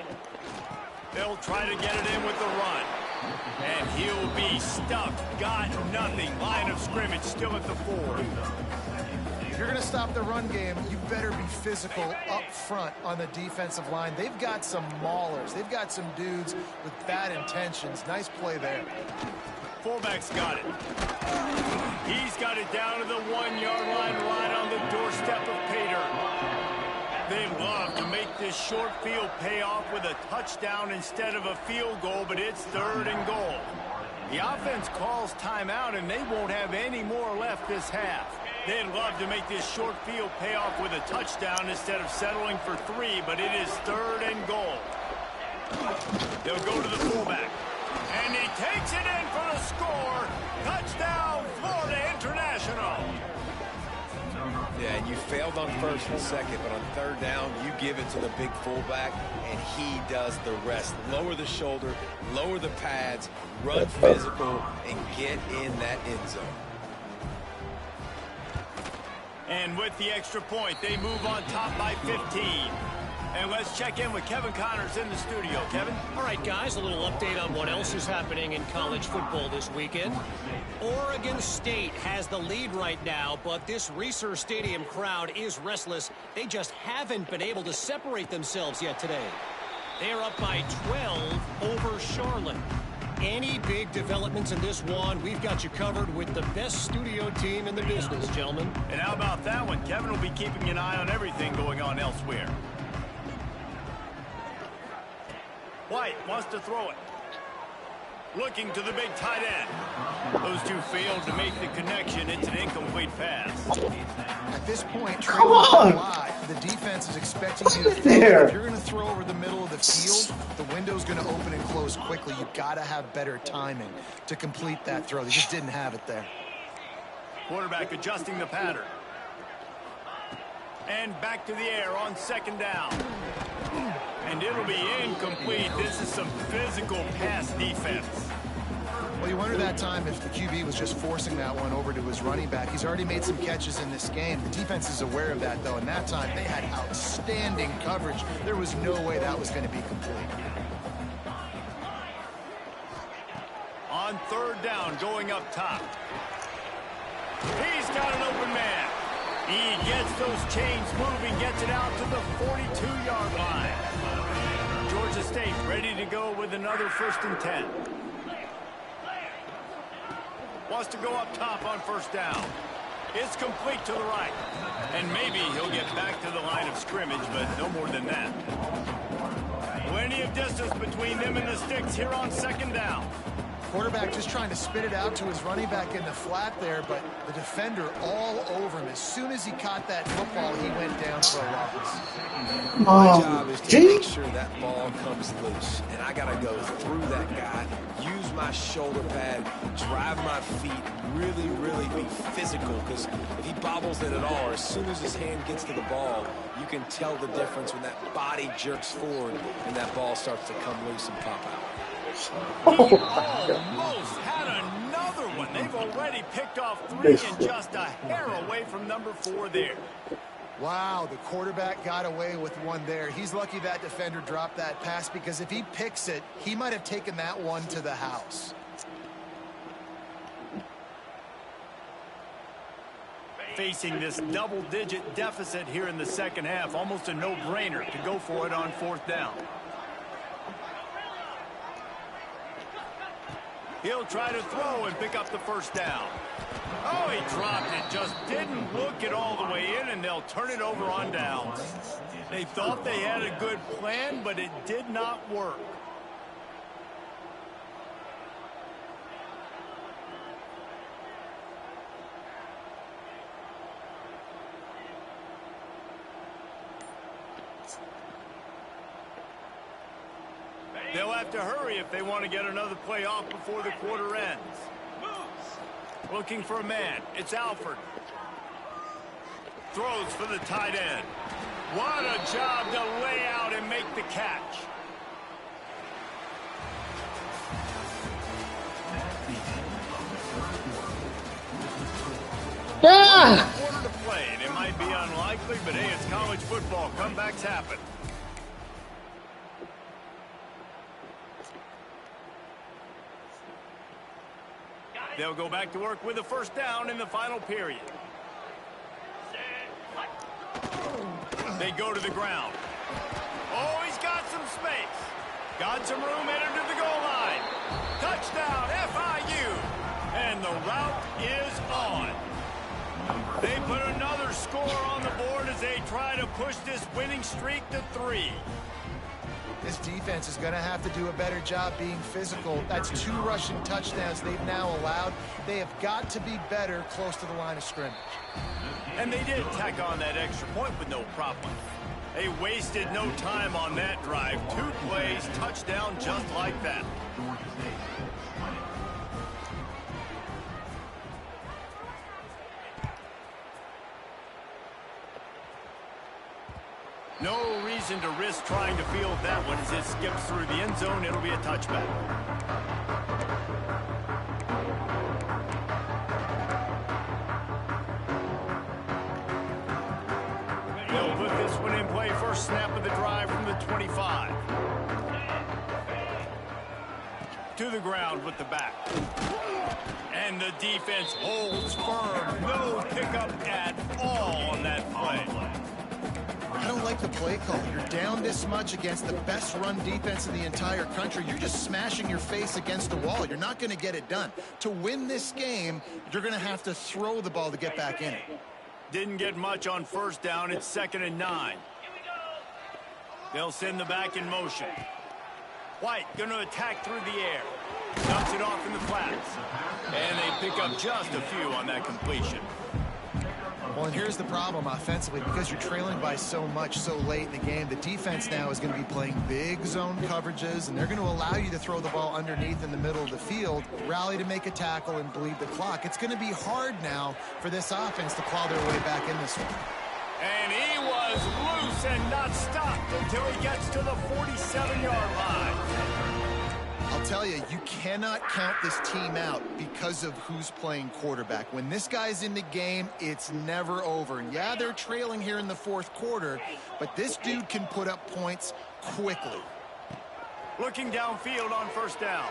They'll try to get it in with the run. And he'll be stuffed. Got nothing. Line of scrimmage still at the 4. If you're going to stop the run game, you better be physical up front on the defensive line. They've got some maulers. They've got some dudes with bad intentions. Nice play there. Fullback's got it. He's got it down to the 1-yard line, right on the doorstep of Pater. They love to make this short field pay off with a touchdown instead of a field goal, but it's 3rd and goal. The offense calls timeout, and they won't have any more left this half. They'd love to make this short field pay off with a touchdown instead of settling for 3, but it is 3rd and goal. They'll go to the fullback, and he takes it in for the score. Touchdown, Florida International. Yeah, and you failed on 1st and 2nd, but on 3rd down, you give it to the big fullback, and he does the rest. Lower the shoulder, lower the pads, run physical, and get in that end zone. And with the extra point, they move on top by 15. And let's check in with Kevin Connors in the studio. Kevin? All right, guys, a little update on what else is happening in college football this weekend. Oregon State has the lead right now, but this Reser Stadium crowd is restless. They just haven't been able to separate themselves yet today. They're up by 12 over Charlotte. Any big developments in this one, we've got you covered with the best studio team in the business, gentlemen. And how about that one? Kevin will be keeping an eye on everything going on elsewhere. White wants to throw it. Looking to the big tight end. Those two failed to make the connection. It's an incomplete pass. At this point, Come on! the defense is expecting you to throw. There. If you're going to throw over the middle of the field, the window's going to open and close quickly. You've got to have better timing to complete that throw. They just didn't have it there. Quarterback adjusting the pattern. And back to the air on second down. And it'll be incomplete. This is some physical pass defense. Well, you wonder that time if the QB was just forcing that one over to his running back. He's already made some catches in this game. The defense is aware of that, though, and that time they had outstanding coverage. There was no way that was going to be complete. On third down, going up top. He's got an open man. He gets those chains moving, gets it out to the 42-yard line. Georgia State ready to go with another 1st and 10. Wants to go up top on first down. It's complete to the right. And maybe he'll get back to the line of scrimmage, but no more than that. Plenty of distance between them and the sticks here on second down. Quarterback just trying to spit it out to his running back in the flat there, but the defender all over him. As soon as he caught that football, he went down for a loss. My job is to make sure that ball comes loose, and I got to go through that guy, use my shoulder pad, drive my feet, really, really be physical, because if he bobbles it at all, or as soon as his hand gets to the ball, you can tell the difference when that body jerks forward and that ball starts to come loose and pop out. He almost had another one. They've already picked off 3 and just a hair away from number 4 there. Wow, the quarterback got away with one there. He's lucky that defender dropped that pass, because if he picks it, he might have taken that one to the house. Facing this double-digit deficit here in the second half, almost a no-brainer to go for it on 4th down. He'll try to throw and pick up the first down. Oh, he dropped it. Just didn't look it all the way in, and they'll turn it over on downs. They thought they had a good plan, but it did not work. They'll have to hurry if they want to get another play off before the quarter ends. Looking for a man. It's Alford. Throws for the tight end. What a job to lay out and make the catch. Quarter to play, and it might be unlikely, but hey, it's college football. Comebacks happen. They'll go back to work with a first down in the final period. They go to the ground. Oh, he's got some space. Got some room, entered to the goal line. Touchdown, FIU. And the route is on. They put another score on the board as they try to push this winning streak to 3. This defense is going to have to do a better job being physical. That's 2 rushing touchdowns they've now allowed. They have got to be better close to the line of scrimmage. And they did tack on that extra point with no problem. They wasted no time on that drive. 2 plays, touchdown just like that. No reason to risk trying to field that one as it skips through the end zone. It'll be a touchback. They'll put this one in play. First snap of the drive from the 25. To the ground with the back. And the defense holds firm. No pickup at all on that play. I don't like the play call. You're down this much against the best run defense in the entire country. You're just smashing your face against the wall. You're not going to get it done. To win this game, you're going to have to throw the ball to get back in it. Didn't get much on first down. It's 2nd and 9. They'll send the back in motion. White going to attack through the air. Dumps it off in the flats. And they pick up just a few on that completion. Well, and here's the problem offensively. Because you're trailing by so much so late in the game, the defense now is going to be playing big zone coverages, and they're going to allow you to throw the ball underneath in the middle of the field, rally to make a tackle, and bleed the clock. It's going to be hard now for this offense to claw their way back in this one. And he was loose and not stopped until he gets to the 47-yard line. I'll tell you, you cannot count this team out because of who's playing quarterback. When this guy's in the game, it's never over. And yeah, they're trailing here in the 4th quarter, but this dude can put up points quickly. Looking downfield on first down.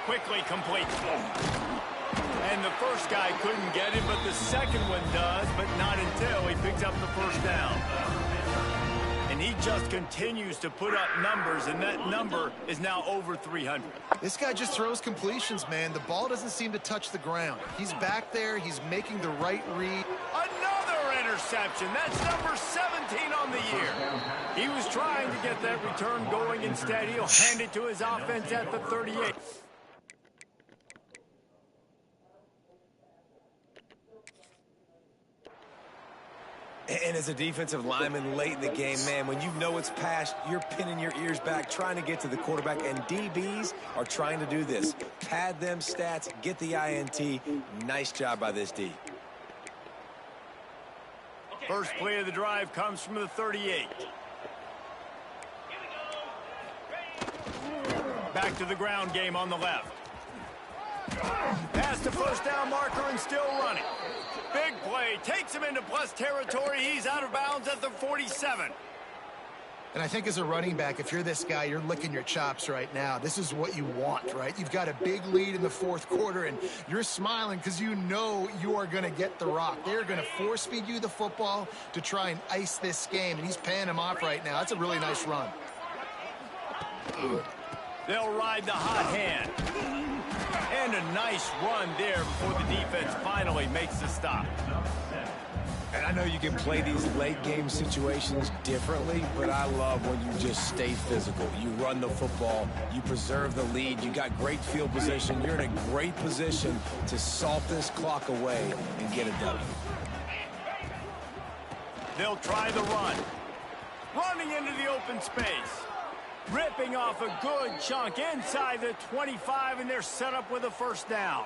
Quickly complete. And the first guy couldn't get it, but the second one does, but not until he picks up the first down. And he just continues to put up numbers, and that number is now over 300. This guy just throws completions, man. The ball doesn't seem to touch the ground. He's back there. He's making the right read. Another interception. That's number 17 on the year. He was trying to get that return going. Instead, he'll hand it to his offense at the 38. And as a defensive lineman late in the game, man, when you know it's past, you're pinning your ears back, trying to get to the quarterback, and DBs are trying to do this. Pad them stats, get the INT. Nice job by this D. First play of the drive comes from the 38. Back to the ground game on the left. Past the first down marker and still running. Big play, takes him into plus territory. He's out of bounds at the 47. And I think as a running back, if you're this guy, you're licking your chops right now. This is what you want, right? You've got a big lead in the 4th quarter, and you're smiling because you know you are going to get the rock. They're going to force feed you the football to try and ice this game, and he's paying him off right now. That's a really nice run. They'll ride the hot hand. And a nice run there before the defense finally makes the stop. And I know you can play these late game situations differently, but I love when you just stay physical. You run the football, you preserve the lead, you got great field position, you're in a great position to salt this clock away and get it done. They'll try the run. Running into the open space. Ripping off a good chunk inside the 25, and they're set up with a first down.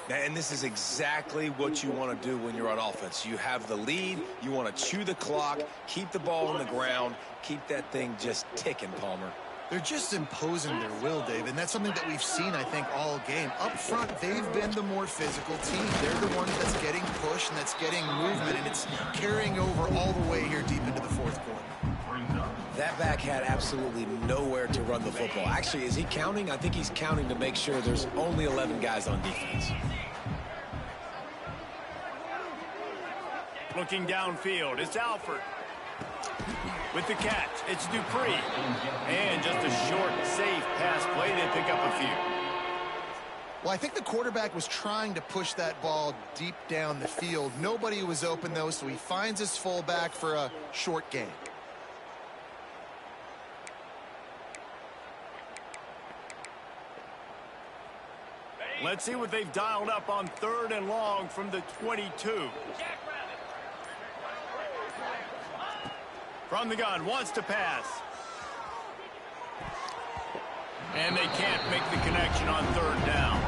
And this is exactly what you want to do when you're on offense. You have the lead, you want to chew the clock, keep the ball on the ground, keep that thing just ticking, Palmer. They're just imposing their will, David, and that's something that we've seen, I think, all game. Up front, they've been the more physical team. They're the one that's getting pushed and that's getting movement, and it's carrying over all the way here deep into the 4th quarter. That back had absolutely nowhere to run the football. Actually, is he counting? I think he's counting to make sure there's only 11 guys on defense. Looking downfield, it's Alford. With the catch, it's Dupree. And just a short, safe pass play. They pick up a few. Well, I think the quarterback was trying to push that ball deep down the field. Nobody was open, though, so he finds his fullback for a short gain. Let's see what they've dialed up on 3rd and long from the 22. From the gun, wants to pass. And they can't make the connection on 3rd down.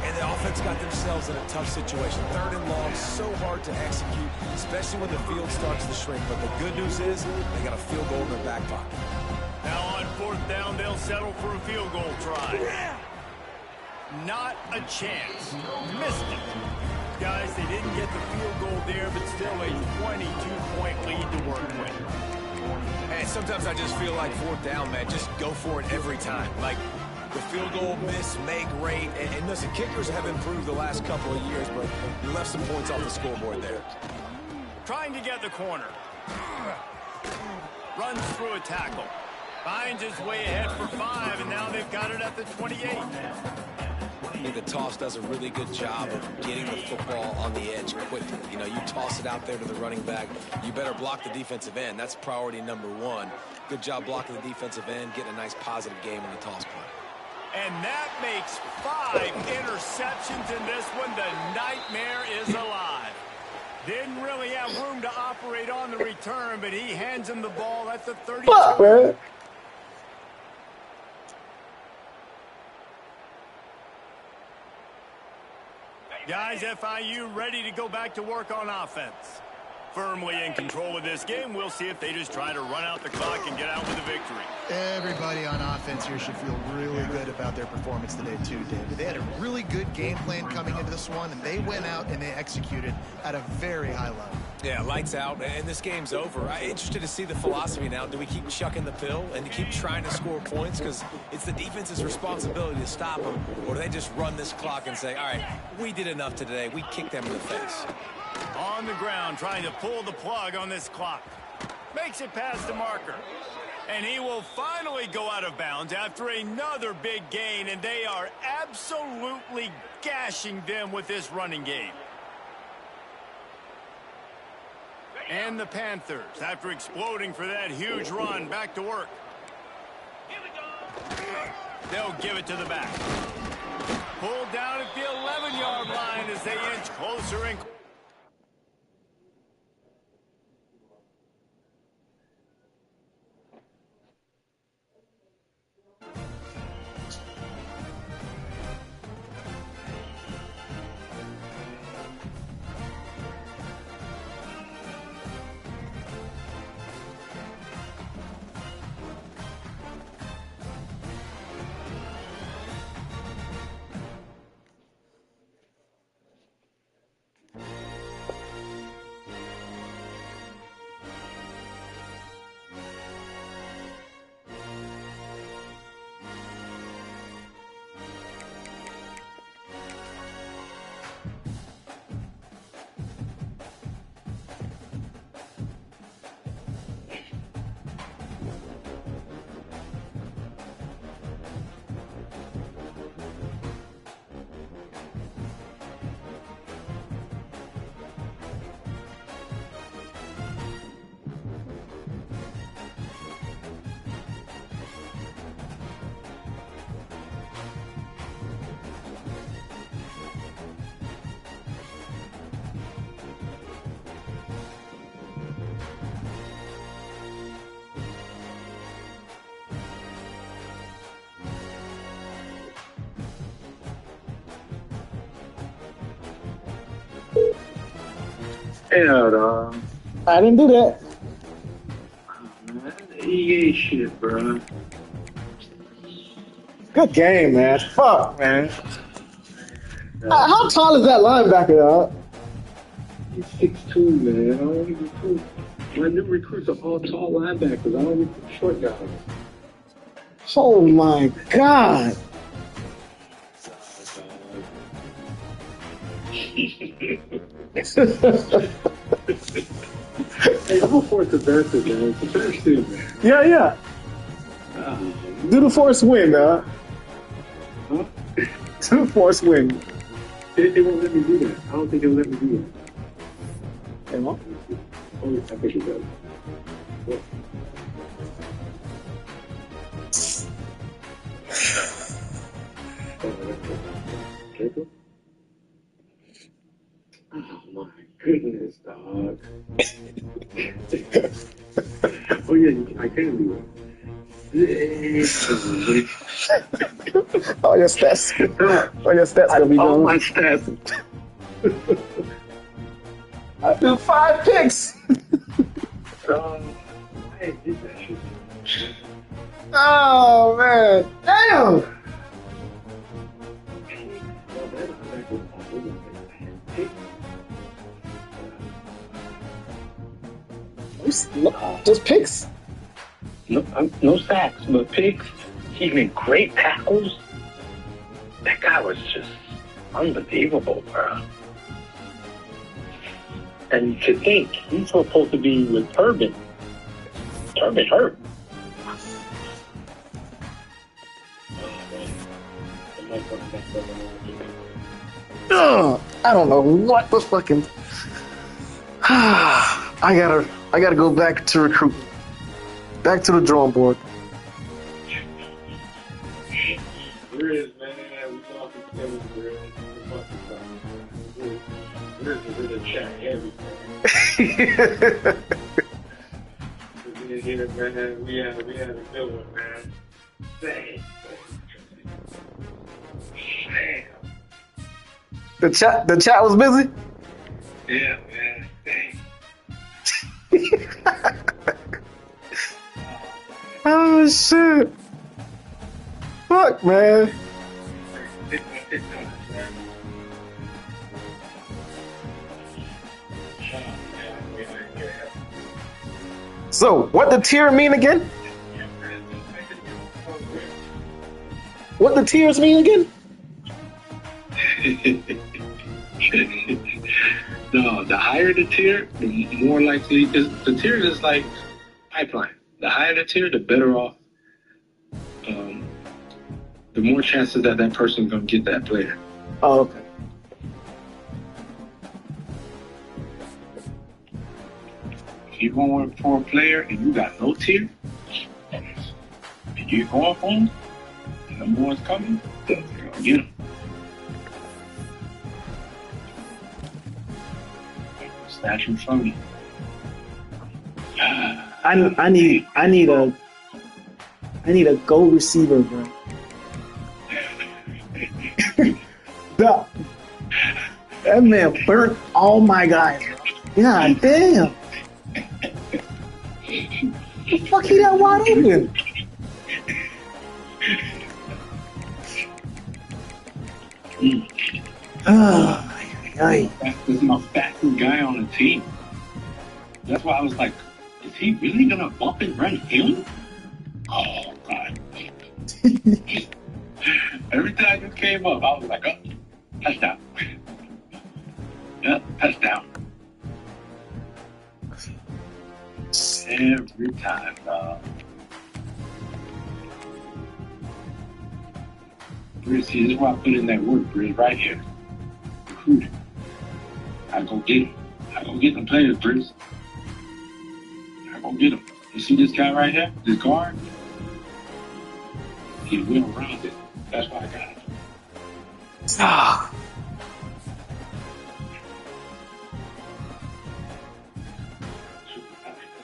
And the offense got themselves in a tough situation. 3rd and long, so hard to execute, especially when the field starts to shrink. But the good news is they got a field goal in their back pocket. Now on 4th down, they'll settle for a field goal try. Not a chance. Missed it. Guys, they didn't get the field goal there, but still a 22-point lead to work with. And sometimes I just feel like fourth down, man, just go for it every time. Like, the field goal miss, make rate, and listen, kickers have improved the last couple of years, but you left some points off the scoreboard there. Trying to get the corner. Runs through a tackle. Finds his way ahead for 5, and now they've got it at the 28. I think the toss does a really good job of getting the football on the edge quickly. You know, you toss it out there to the running back, you better block the defensive end. That's priority number 1. Good job blocking the defensive end, getting a nice positive game in the toss play. And that makes 5 interceptions in this one. The nightmare is alive. Didn't really have room to operate on the return, but he hands him the ball at the 32. Fuck, man. Guys, FIU ready to go back to work on offense. Firmly in control of this game. We'll see if they just try to run out the clock and get out with a victory. Everybody on offense here should feel really good about their performance today, too, David. They had a really good game plan coming into this one, and they went out and they executed at a very high level. Yeah, lights out, and this game's over. I'm interested to see the philosophy now. Do we keep chucking the pill and keep trying to score points? Because it's the defense's responsibility to stop them, or do they just run this clock and say, all right, we did enough today. We kicked them in the face. On the ground, trying to pull the plug on this clock. Makes it past the marker. And he will finally go out of bounds after another big gain, and they are absolutely gashing them with this running game. And the Panthers, after exploding for that huge run, back to work. They'll give it to the back. Pulled down at the 11-yard line as they inch closer and closer. Hell, dog. I didn't do that. Man, EA shit, bro. Good game, man. Fuck, man. How tall is that linebacker, dog? He's 6'2", man. I don't even recruit. My new recruits are all tall linebackers. I don't recruit short guys. Oh my god. Hey, I'm a force advantage, man. It's the best thing, man. Yeah, yeah. Do the force win, dog. Huh? Do the force win. It won't let me do that. I don't think it'll let me do that. It won't? Oh, yeah, I think it does. What? Jacob? Oh my goodness, dog. Oh yeah, I can do it. Oh, your stats. Oh, your stats gonna be all going. my stats. I threw 5 picks. I did that shit. Oh man, damn. sacks, just picks. No sacks, but picks. He made great tackles. That guy was just unbelievable, bro. And to think he's supposed to be with Turbin. Turbin hurt. I don't know what the fucking. I gotta go back to recruit. Back to the drawing board. Grizz, man, we talking together, Grizz. Grizz is in the chat everything. Here, man, we had a good one, man. Damn. The chat was busy. Yeah, man. Dang. Oh shit! Fuck, man. So, what the tier mean again? What the tiers mean again? No, the higher the tier, the more likely. The tier is like pipeline. The higher the tier, the better off. The more chances that person's gonna get that player. Oh, okay. If you're going for a player and you got no tier, and you're going for him, and the more is coming, you're gonna get him. Snatch him from you. I need a goal receiver, bro. That man burnt all my guys. God damn. The fuck he that wide open? This is my fastest guy on the team. That's why I was like, is he really gonna bump and run him? Oh God. Every time this came up, I was like, oh, touchdown. Yeah, touchdown. Every time, dog. Bruce, see, this is why I put in that work, Bruce, right here. Recruiting. I go get him. I go get them players, Bruce. I go get him. You see this guy right here? This guard? He's well rounded. That's why I got him. Ah.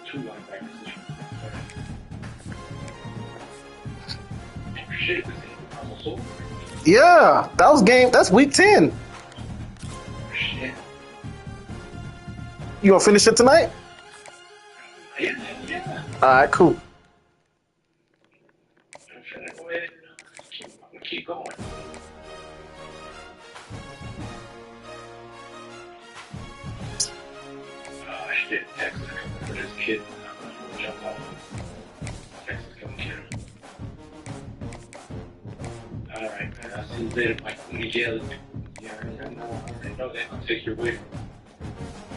Two linebackers. Shit, Yeah, that was game. That's week 10. Shit. You gonna finish it tonight? Yeah. All right, cool. I'm gonna go ahead and keep going. Oh shit, Texas for this kid. I'm gonna jump off. Texas gonna get him. Alright, man, I'll see you later, Mike. When you yell at me. Yeah, I know they're gonna take your way.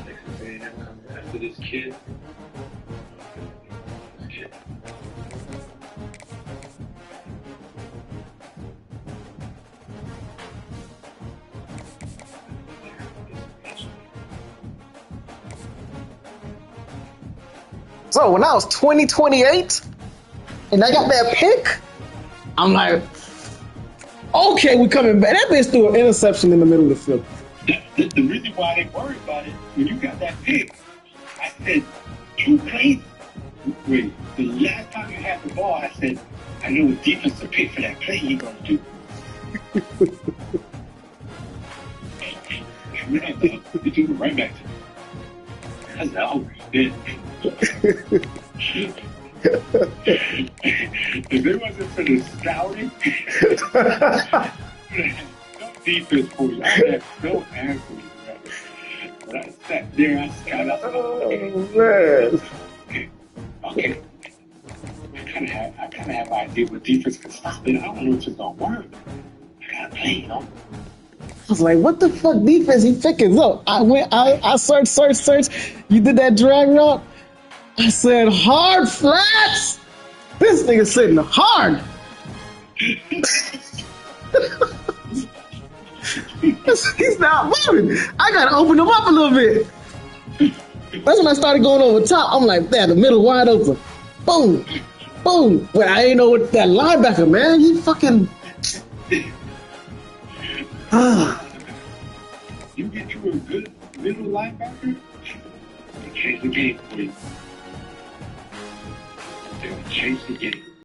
Texas A&M coming after this kid. So when I was 28 and I got that pick, I'm like, okay, we coming back. That bitch threw an interception in the middle of the field. The reason why I didn't worry about it, when you got that pick, I said, you played. Wait, the last time you had the ball, I said, I know a defensive pick for that play you're going to do. Sure enough, though, they took it right back to me. I said, oh, shit. If it wasn't for the scouting, no defense for you. I had no answers, brother. But I sat there, I scouted. I said, oh, man. okay. I kind of have an idea what defense can stop it. I don't know if it's gonna work. I gotta play, you know. I was like, what the fuck defense he picking? Look, I searched. You did that drag route? I said, hard flats! This nigga sitting hard! He's not moving. I gotta open him up a little bit. That's when I started going over top. I'm like, there, the middle wide open. Boom! Boom! But I ain't know what that linebacker, man. He fucking... You get you a good middle linebacker, they change the game for you. They'll change the game.